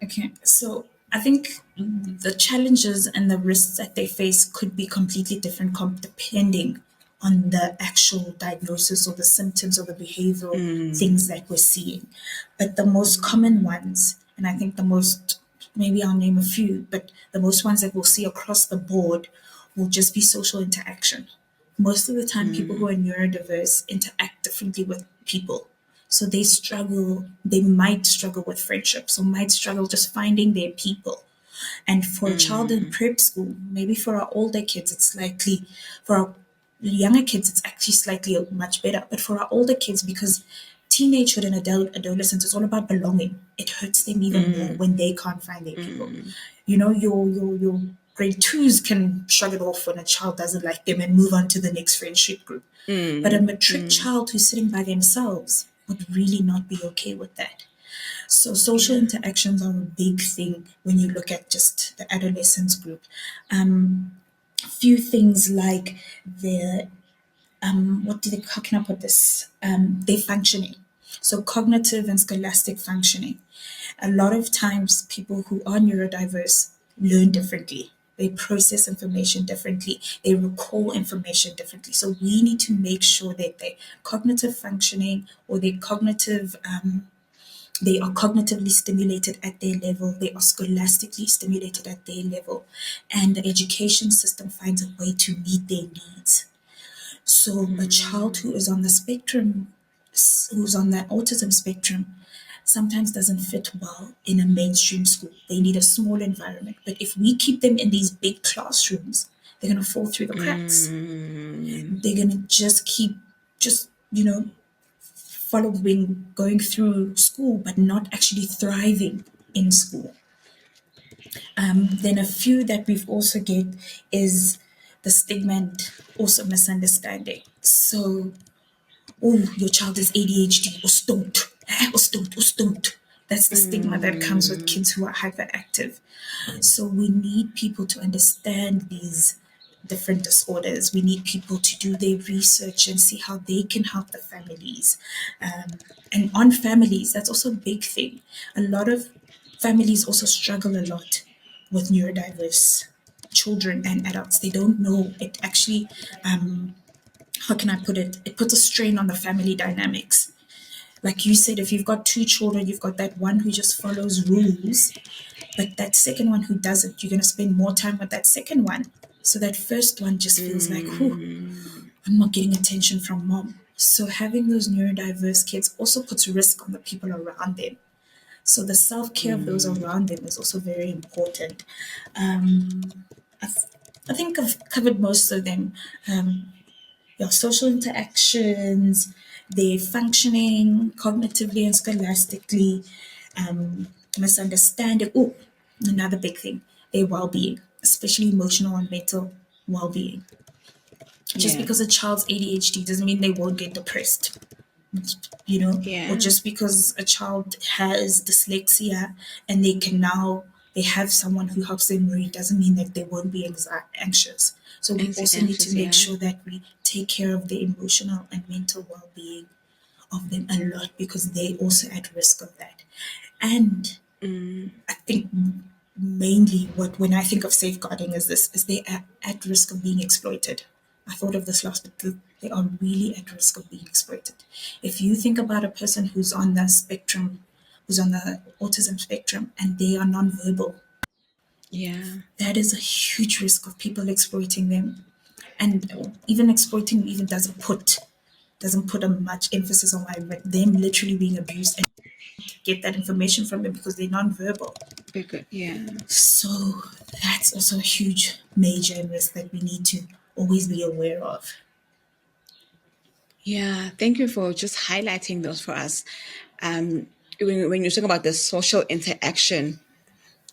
Okay, so I think the challenges and the risks that they face could be completely different depending on the actual diagnosis or the symptoms or the behavioral things that we're seeing. But the most common ones, and I think the most, maybe I'll name a few, but the most ones that we'll see across the board will just be social interaction. Most of the time, people who are neurodiverse interact differently with people. So they might struggle with friendships or might struggle just finding their people. And for a child in prep school, maybe for our older kids, for our younger kids, it's actually slightly much better. But for our older kids, because teenagehood and adolescence is all about belonging, it hurts them even more when they can't find their people. Your grade twos can shrug it off when a child doesn't like them and move on to the next friendship group. But a matric child who's sitting by themselves would really not be okay with that. So social Yeah. interactions are a big thing when you look at just the adolescence group. Few things like their how can I put this? Their functioning. So cognitive and scholastic functioning. A lot of times people who are neurodiverse learn differently. They process information differently. They recall information differently. So we need to make sure that their cognitive functioning or they are cognitively stimulated at their level, they are scholastically stimulated at their level, and the education system finds a way to meet their needs. So a child who is on the spectrum, who's on that autism spectrum, sometimes doesn't fit well in a mainstream school. They need a small environment. But if we keep them in these big classrooms, they're going to fall through the cracks. They're going to just keep, just, following, going through school, but not actually thriving in school. Then a few that we've also get is the stigma and also misunderstanding. So, oh, your child is ADHD or stoned, or stoned, or stoned. That's the stigma that comes with kids who are hyperactive. So we need people to understand these different disorders. We need people to do their research and see how they can help the families. And on families, that's also a big thing. A lot of families also struggle a lot with neurodiverse children and adults. They don't know it actually, how can I put it? It puts a strain on the family dynamics. Like you said, if you've got two children, you've got that one who just follows rules, but that second one who doesn't, you're going to spend more time with that second one. So that first one just feels like, whew, I'm not getting attention from mom. So having those neurodiverse kids also puts risk on the people around them. So the self care of those around them is also very important. I, th- I think I've covered most of them. Your social interactions, their functioning cognitively and scholastically, misunderstanding. Oh, another big thing, their well being, especially emotional and mental well being. Just Yeah. because a child's ADHD doesn't mean they won't get depressed, or Yeah. just because a child has dyslexia and they have someone who helps them read doesn't mean that they won't be anxious. So we also need to Anxious. make Yeah. sure that we take care of the emotional and mental well-being of them a lot because they also at risk of that. And I think mainly what when I think of safeguarding is they are at risk of being exploited. I thought of this last, but they are really at risk of being exploited. If you think about a person who's on the spectrum, who's on the autism spectrum, and they are nonverbal, Yeah. that is a huge risk of people exploiting them, and even exploiting even doesn't put a much emphasis on why, but them literally being abused get that information from them because they're nonverbal. Very good. Yeah. So that's also a huge major risk that we need to always be aware of. Yeah, thank you for just highlighting those for us. Um, when you talk about the social interaction,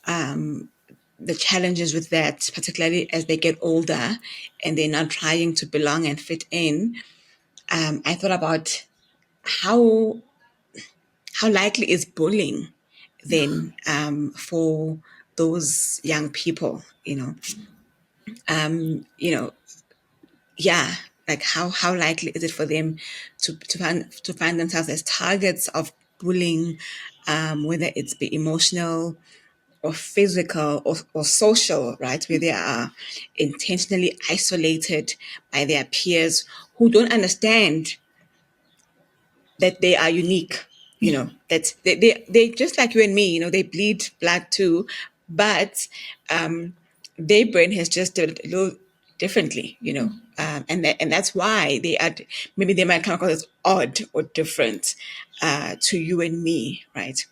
the challenges with that, particularly as they get older and they're now trying to belong and fit in, I thought about how how likely is bullying then for those young people, you know, yeah, like how likely is it for them to find themselves as targets of bullying, whether it's be emotional or physical or social, right, where they are intentionally isolated by their peers who don't understand that they are unique, Yeah. that they just like you and me, they bleed blood too, but their brain has just a little differently, and that's why maybe they might come across as odd or different to you and me, right?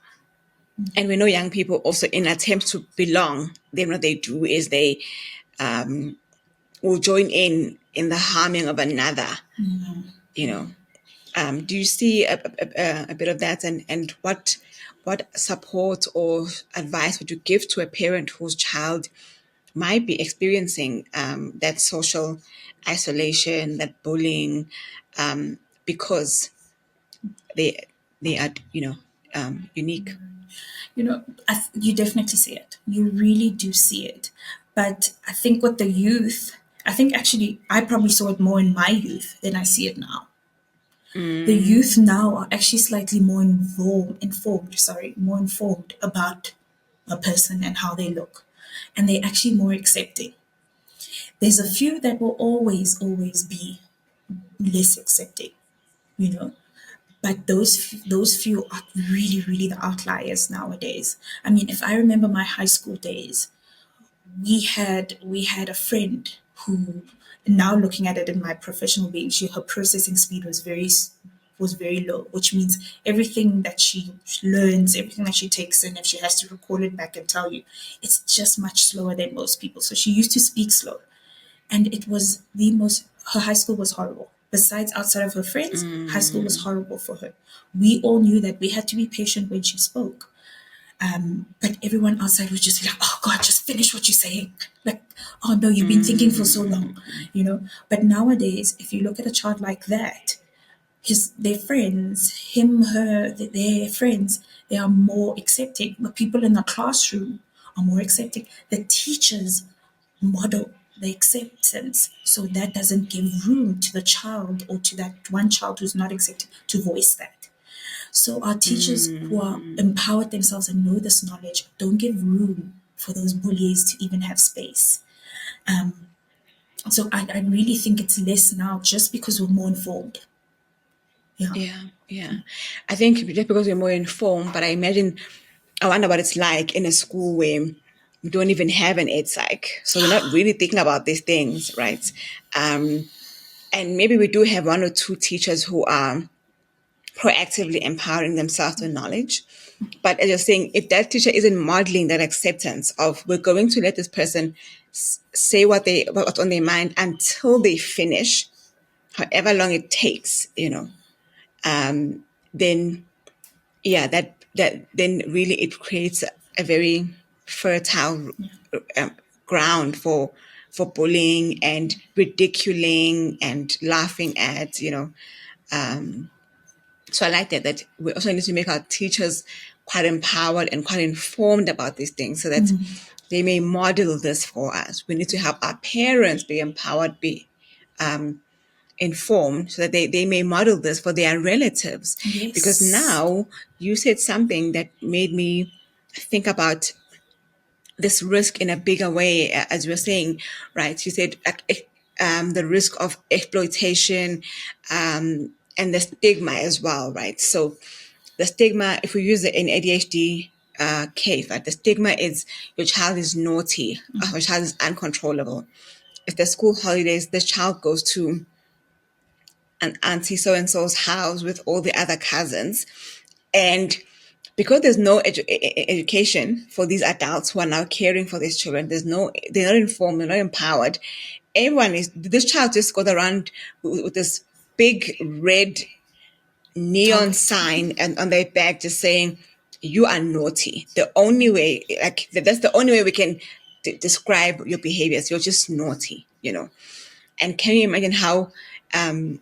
And we know young people also, in attempts to belong, then what they do is they will join in the harming of another, you know. Do you see a bit of that, and what support or advice would you give to a parent whose child might be experiencing that social isolation, that bullying, because they are unique? You definitely see it. You really do see it. But I think with the youth, I think actually I probably saw it more in my youth than I see it now. The youth now are actually slightly more informed about a person and how they look. And they're actually more accepting. There's a few that will always be less accepting, you know. But those few are really the outliers nowadays. I mean, if I remember my high school days, we had a friend who, now looking at it in my professional being, her processing speed was very low, which means everything that she learns, everything that she takes in, if she has to recall it back and tell you, it's just much slower than most people. So she used to speak slow, and it was her high school was horrible. Besides, outside of her friends, high school was horrible for her. We all knew that we had to be patient when she spoke. But everyone outside was just like, oh God, just finish what you're saying. Like, oh no, you've been thinking for so long. But nowadays, if you look at a child like that, their friends, him, her, their friends, they are more accepting. The people in the classroom are more accepting. The teachers model the acceptance, so that doesn't give room to the child, or to that one child who's not accepted, to voice that. So our teachers who are empowered themselves and know this knowledge don't give room for those bullies to even have space. So I really think it's less now, just because we're more informed. Yeah. Yeah, yeah. I think just because we're more informed, but I wonder what it's like in a school where we don't even have an ed psych. So we're not really thinking about these things, right? And maybe we do have one or two teachers who are proactively empowering themselves with knowledge. But as you're saying, if that teacher isn't modeling that acceptance of, we're going to let this person say what's on their mind until they finish, however long it takes, then yeah, that then really it creates a very fertile ground for bullying and ridiculing and laughing at. So I like that we also need to make our teachers quite empowered and quite informed about these things, so that they may model this for us. We need to help our parents be empowered, be informed, so that they may model this for their relatives. Because Yes. now you said something that made me think about this risk in a bigger way, as you were saying, right? You said the risk of exploitation, and the stigma as well, right? So the stigma, if we use it in ADHD case, right? The stigma is your child is naughty, your child is uncontrollable. If the school holidays, this child goes to an auntie so and so's house with all the other cousins, and because there's no education for these adults who are now caring for these children. They're not informed, they're not empowered. This child just goes around with this big red neon Target. sign and on their back just saying, you are naughty. The only way, like, that's the only way we can describe your behaviors. You're just naughty, And can you imagine how, and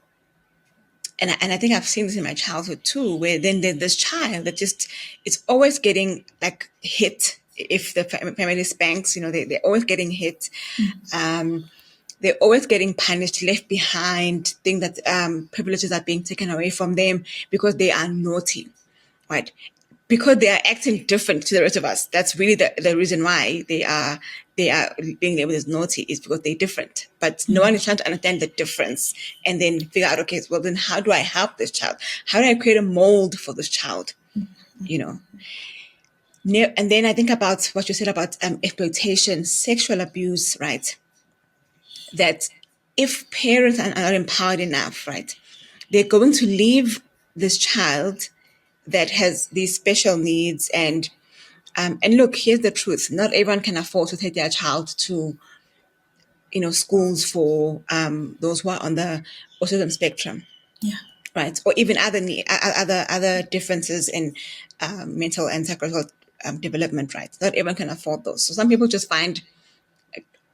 I think I've seen this in my childhood too, where then there's this child that just, it's always getting like hit. If the family spanks, they're always getting hit. They're always getting punished, left behind, think that privileges are being taken away from them because they are naughty, right? Because they are acting different to the rest of us. That's really the reason why they are being labeled as naughty, is because they're different. But no one is trying to understand the difference and then figure out, okay, well then how do I help this child? How do I create a mold for this child? And then I think about what you said about exploitation, sexual abuse, right? That if parents are not empowered enough, right, they're going to leave this child that has these special needs. And look, here's the truth: not everyone can afford to take their child to schools for those who are on the autism spectrum, Yeah. right, or even other differences in mental and psychological development, right? Not everyone can afford those. So some people just find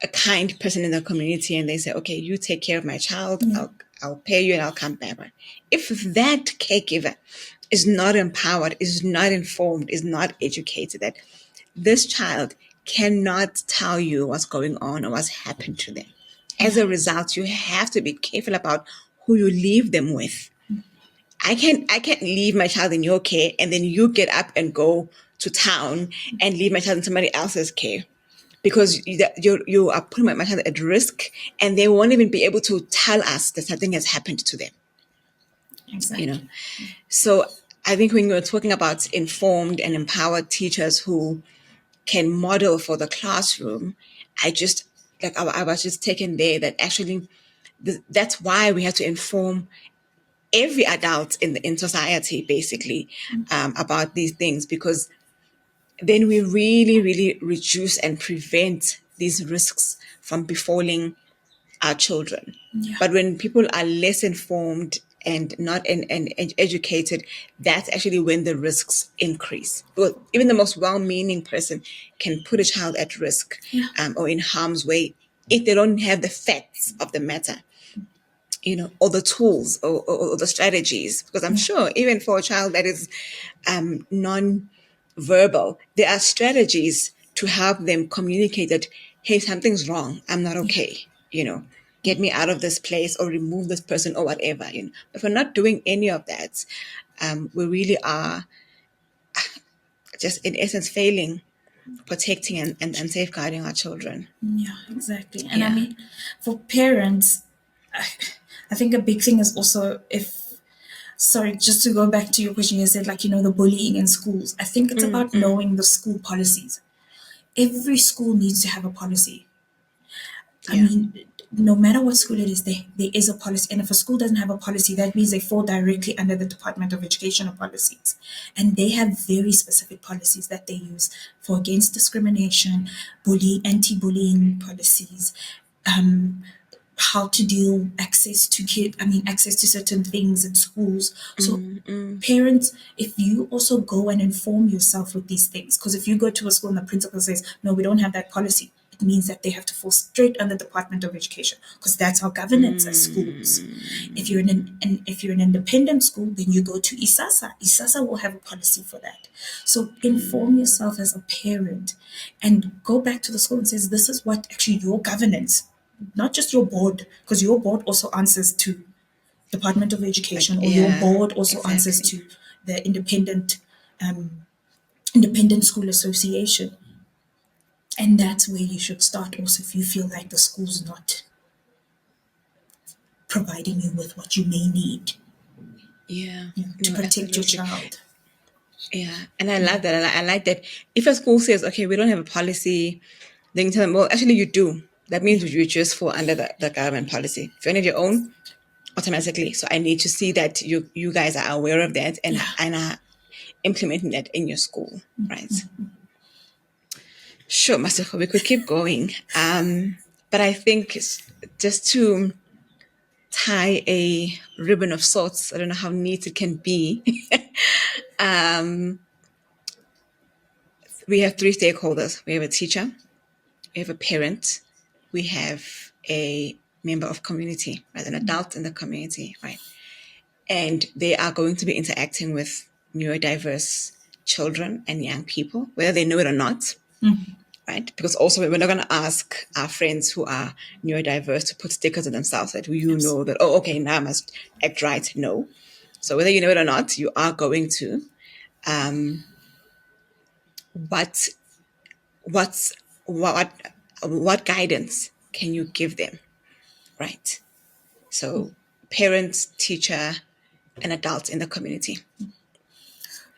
a kind person in the community and they say, okay, you take care of my child, I'll pay you and I'll come back. Right? If that caregiver is not empowered, is not informed, is not educated, that this child cannot tell you what's going on or what's happened to them. As a result, you have to be careful about who you leave them with. I can't leave my child in your care and then you get up and go to town and leave my child in somebody else's care, because you are putting my child at risk and they won't even be able to tell us that something has happened to them. Exactly. So I think when you're talking about informed and empowered teachers who can model for the classroom, I was just taken there that actually that's why we have to inform every adult in society, basically, about these things, because then we really, really reduce and prevent these risks from befalling our children. Yeah. But when people are less informed and not and educated, that's actually when the risks increase. But even the most well-meaning person can put a child at risk or in harm's way if they don't have the facts of the matter, or the tools or the strategies. Because I'm sure even for a child that is non-verbal, there are strategies to help them communicate that, hey, something's wrong, I'm not okay, get me out of this place or remove this person or whatever. If we're not doing any of that, we really are just in essence failing protecting and safeguarding our children. Yeah, exactly. And I mean, for parents, I think a big thing is also sorry, just to go back to your question, you said the bullying in schools. I think it's about knowing the school policies. Every school needs to have a policy. I mean, no matter what school it is, there is a policy. And if a school doesn't have a policy, that means they fall directly under the Department of Educational policies. And they have very specific policies that they use for against discrimination, anti-bullying policies, how to deal access to certain things in schools. So parents, if you also go and inform yourself with these things, because if you go to a school and the principal says, no, we don't have that policy, it means that they have to fall straight under the Department of Education, because that's our governance as schools. If you're an independent school, then you go to ISASA. ISASA will have a policy for that. So inform yourself as a parent and go back to the school and says, this is what actually your governance, not just your board, because your board also answers to Department of Education, or your board also answers to the independent school association. And that's where you should start also if you feel like the school's not providing you with what you may need to protect your child. Yeah, and I love that. I like that. If a school says, okay, we don't have a policy, then you tell them, well, actually you do. That means you just fall under the government policy. If you don't have your own, automatically. So I need to see that you guys are aware of that and are implementing that in your school, right? Sure, Masego, we could keep going. But I think just to tie a ribbon of sorts, I don't know how neat it can be. We have three stakeholders. We have a teacher, we have a parent, we have a member of community, right? An adult in the community, right? And they are going to be interacting with neurodiverse children and young people, whether they know it or not, right? Because also we're not going to ask our friends who are neurodiverse to put stickers on themselves that you know that, oh, okay, now I must act right. No. So whether you know it or not, you are going to. But what's what guidance can you give them, right? So parents, teacher, and adults in the community.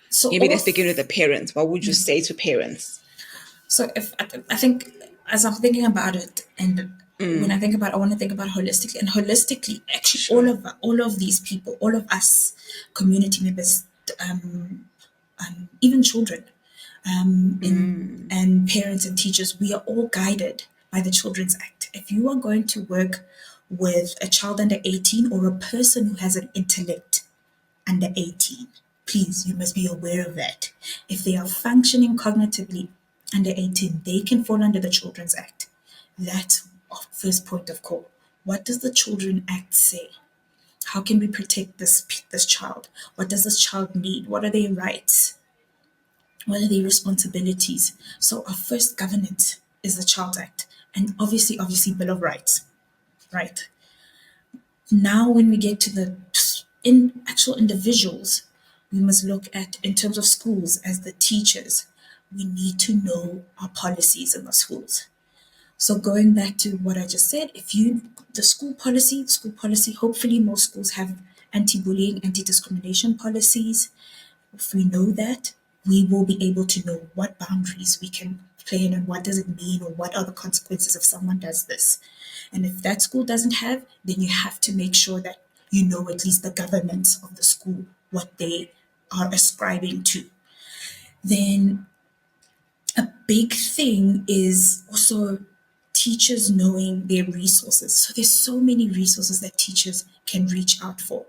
So Maybe let's begin with the parents. What would you say to parents? So if I think as I'm thinking about it, and when I think about, I want to think about holistically, and holistically, actually, Sure. all of these people, all of us, community members, even children, and parents and teachers, we are all guided by the Children's Act. If you are going to work with a child under 18 or a person who has an intellect under 18, please, you must be aware of that. If they are functioning cognitively under 18, they can fall under the Children's Act. That's our first point of call. What does the Children's Act say? How can we protect this child? What does this child need? What are their rights? What are their responsibilities? So our first governance is the Child Act, and obviously, Bill of Rights, right? Now, when we get to the actual individuals, we must look at, in terms of schools, as the teachers, we need to know our policies in the schools. So going back to what I just said, the school policy, hopefully most schools have anti-bullying, anti-discrimination policies. If we know that, we will be able to know what boundaries we can play in and what does it mean or what are the consequences if someone does this. And if that school doesn't have, then you have to make sure that you know at least the governance of the school, what they are ascribing to. Then a big thing is also teachers knowing their resources. So there's so many resources that teachers can reach out for.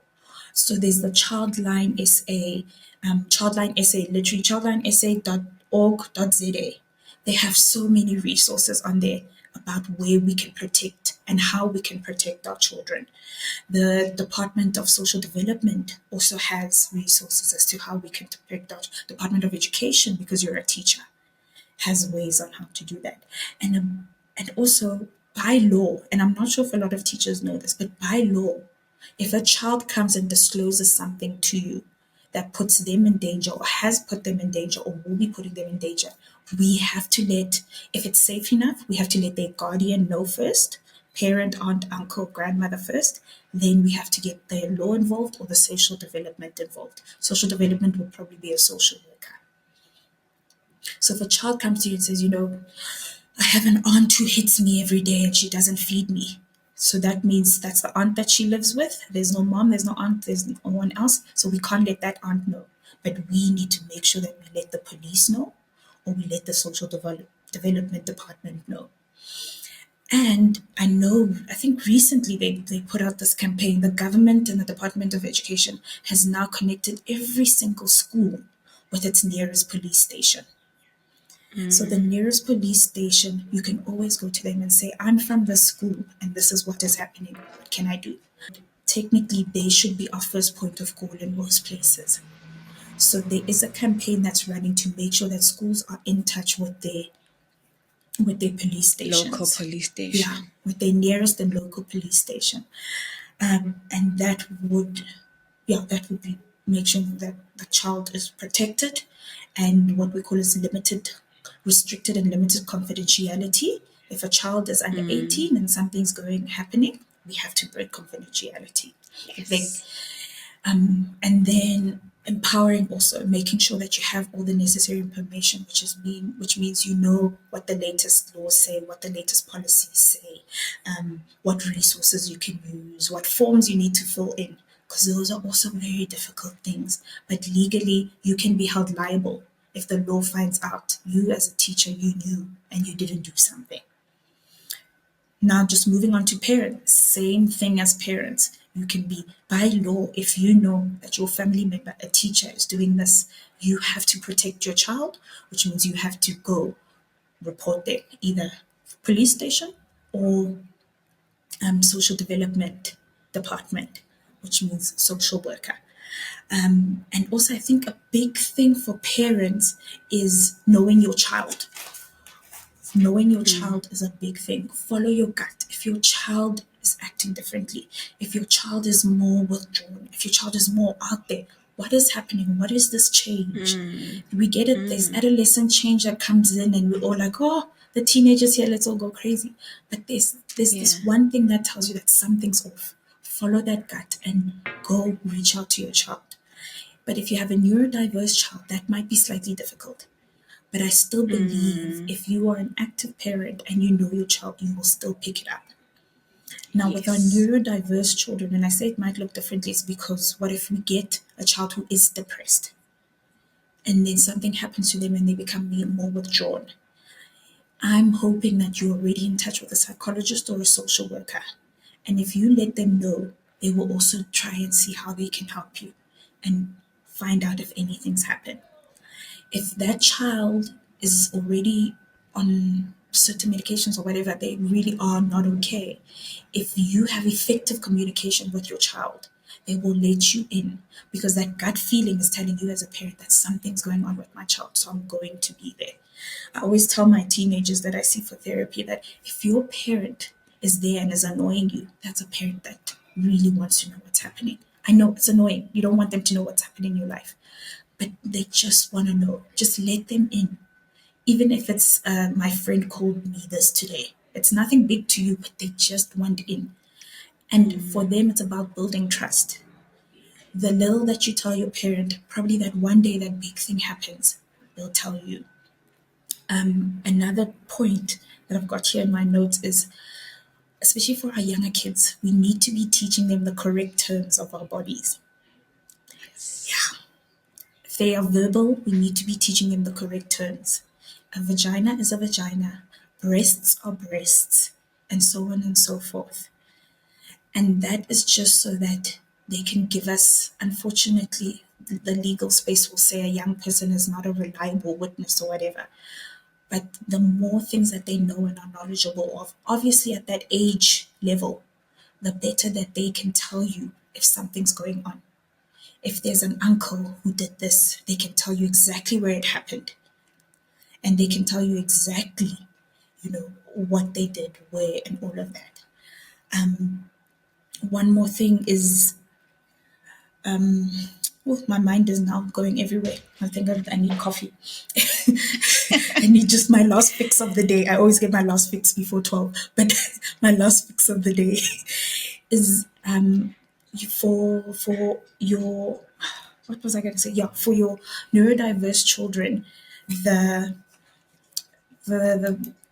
So there's the Childline SA, Childline SA, literally childlineSA.org.za. They have so many resources on there about where we can protect and how we can protect our children. The Department of Social Development also has resources as to how we can protect our Department of Education, because you're a teacher, has ways on how to do that. And also by law, and I'm not sure if a lot of teachers know this, but by law, if a child comes and discloses something to you that puts them in danger or has put them in danger or will be putting them in danger, we have to if it's safe enough, we have to let their guardian know first, parent, aunt, uncle, grandmother first. Then we have to get the law involved or the social development involved. Social development would probably be a social worker. So if a child comes to you and says, I have an aunt who hits me every day and she doesn't feed me. So that means that's the aunt that she lives with. There's no mom, there's no aunt, there's no one else. So we can't let that aunt know. But we need to make sure that we let the police know or we let the social development department know. And I think recently they put out this campaign. The government and the Department of Education has now connected every single school with its nearest police station. So the nearest police station, you can always go to them and say, I'm from this school and this is what is happening. What can I do? Technically, they should be our first point of call in most places. So there is a campaign that's running to make sure that schools are in touch with their police stations. Local police station. Yeah, with their nearest and local police station. And that would be make sure that the child is protected, and what we call is restricted and limited confidentiality. If a child is under 18 and something's happening, we have to break confidentiality. Yes. And then empowering, also making sure that you have all the necessary information, which means you know what the latest laws say, what the latest policies say, what resources you can use, what forms you need to fill in. because those are also very difficult things. But legally, you can be held liable if the law finds out you as a teacher, you knew and you didn't do something. Now, just moving on to parents, same thing as parents. You can be, by law, if you know that your family member, a teacher, is doing this, you have to protect your child, which means you have to go report them, either police station or social development department, which means social worker. And also, I think a big thing for parents is knowing your child. Knowing your child is a big thing. Follow your gut. If your child is acting differently, if your child is more withdrawn, if your child is more out there, what is happening? What is this change? We get it. There's adolescent change that comes in, and we're all like, oh, the teenagers here, let's all go crazy. But there's this one thing that tells you that something's off. Follow that gut and go reach out to your child. But if you have a neurodiverse child, that might be slightly difficult. But I still believe if you are an active parent and you know your child, you will still pick it up. Now, with our Yes. neurodiverse children, and I say it might look differently, it's because what if we get a child who is depressed and then something happens to them and they become more withdrawn? I'm hoping that you're already in touch with a psychologist or a social worker. And if you let them know, they will also try and see how they can help you and find out if anything's happened. If that child is already on certain medications or whatever, they really are not okay. If you have effective communication with your child, they will let you in because that gut feeling is telling you as a parent that something's going on with my child, so I'm going to be there. I always tell my teenagers that I see for therapy that if your parent is there and is annoying you, that's a parent that really wants to know what's happening. I know it's annoying. You don't want them to know what's happening in your life, but they just want to know. Just let them in. Even if it's my friend called me this today, it's nothing big to you, but they just want in. And for them, it's about building trust. The little that you tell your parent, probably that one day that big thing happens, they'll tell you. Another point that I've got here in my notes is, especially for our younger kids, we need to be teaching them the correct terms of our bodies. Yes. Yeah. If they are verbal, we need to be teaching them the correct terms. A vagina is a vagina, breasts are breasts, and so on and so forth. And that is just so that they can give us, unfortunately, the legal space will say a young person is not a reliable witness or whatever. But the more things that they know and are knowledgeable of, obviously at that age level, the better that they can tell you if something's going on. If there's an uncle who did this, they can tell you exactly where it happened. And they can tell you exactly, what they did, where, and all of that. One more thing is, oh, my mind is now going everywhere. I think I need coffee. I need just my last fix of the day. I always get my last fix before 12, but my last fix of the day is for your, what was I going to say? Yeah, for your neurodiverse children, the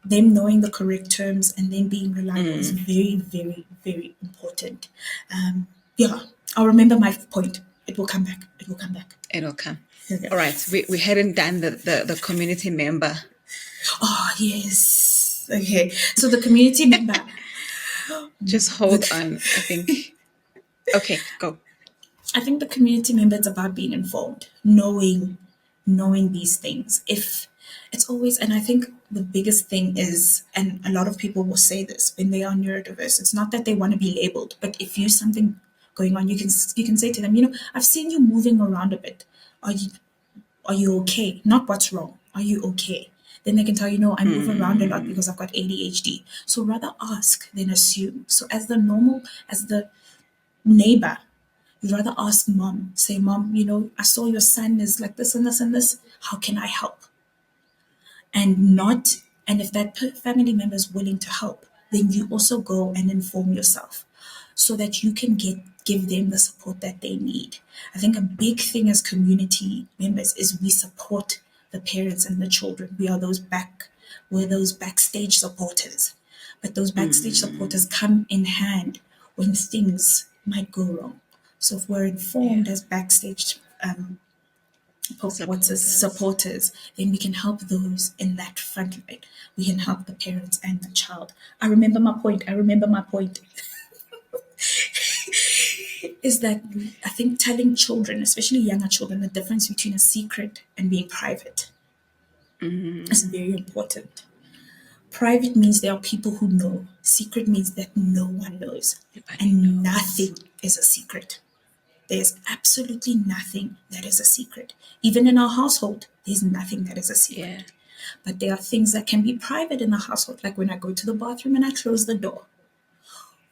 them knowing the correct terms and then being reliable is very, very, very important. Yeah, I'll remember my point. It will come back. It will come back. It'll come. Yeah. All right. We hadn't done the community member. Oh, yes. Okay. So the community member. Just hold on. I think. Okay, go. I think the community member is about being informed, knowing these things. If it's always, and I think the biggest thing is, and a lot of people will say this when they are neurodiverse, it's not that they want to be labeled, but if you something going on, you can say to them, I've seen you moving around a bit. Are you okay? Not what's wrong. Are you okay? Then they can tell you, no, I move around a lot because I've got ADHD. So rather ask than assume. So as the neighbor, you'd rather ask mom, say, Mom, I saw your son is like this and this and this. How can I help? And if that family member is willing to help, then you also go and inform yourself so that you can give them the support that they need. I think a big thing as community members is we support the parents and the children. We're those backstage supporters. But those backstage supporters come in hand when things might go wrong. So if we're Yeah. informed as backstage what's his Supporters. supporters, then we can help those in that front line. We can help the parents and the child. I remember my point. Is that I think telling children, especially younger children, the difference between a secret and being private is very important. Private means there are people who know. Secret means that no one knows. Everybody And knows. nothing is a secret. There's absolutely nothing that is a secret. Even in our household, there's nothing that is a Yeah. secret. But there are things that can be private in the household, like when I go to the bathroom and I close the door.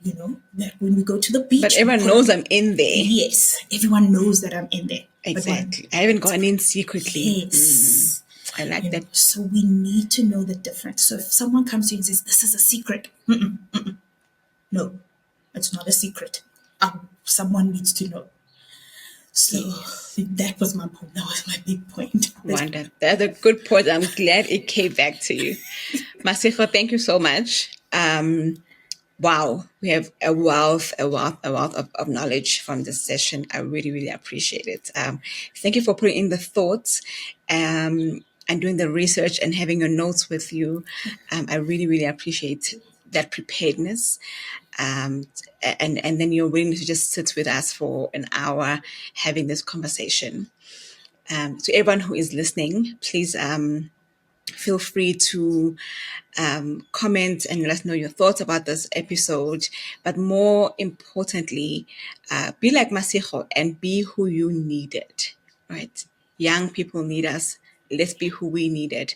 That when we go to the But beach, we everyone pull up. knows I'm in there. Yes, everyone knows that I'm in there. But when Exactly. I haven't it's gone in secretly. yes, I like that. so we need to know the difference. So if someone comes to you and says, "This is a secret," no, it's not a secret. Someone needs to know. So Yes. that was my point. That was my big point. Wonder. That's a good point. I'm glad it came back to you. Masego, thank you so much. Wow, we have a wealth of knowledge from this session. I really, really appreciate it. Thank you for putting in the thoughts and doing the research and having your notes with you. I really, really appreciate that preparedness. And then your willingness to just sit with us for an hour having this conversation. To everyone who is listening, please feel free to comment and let us know your thoughts about this episode. But more importantly, be like Masego and be who you needed, right? Young people need us. Let's be who we needed.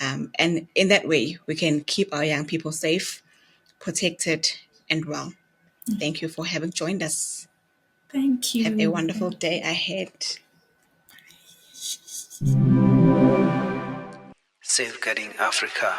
And in that way, we can keep our young people safe, protected, and well. Thank you for having joined us. Thank Have a you. wonderful day ahead. Safeguarding Africa.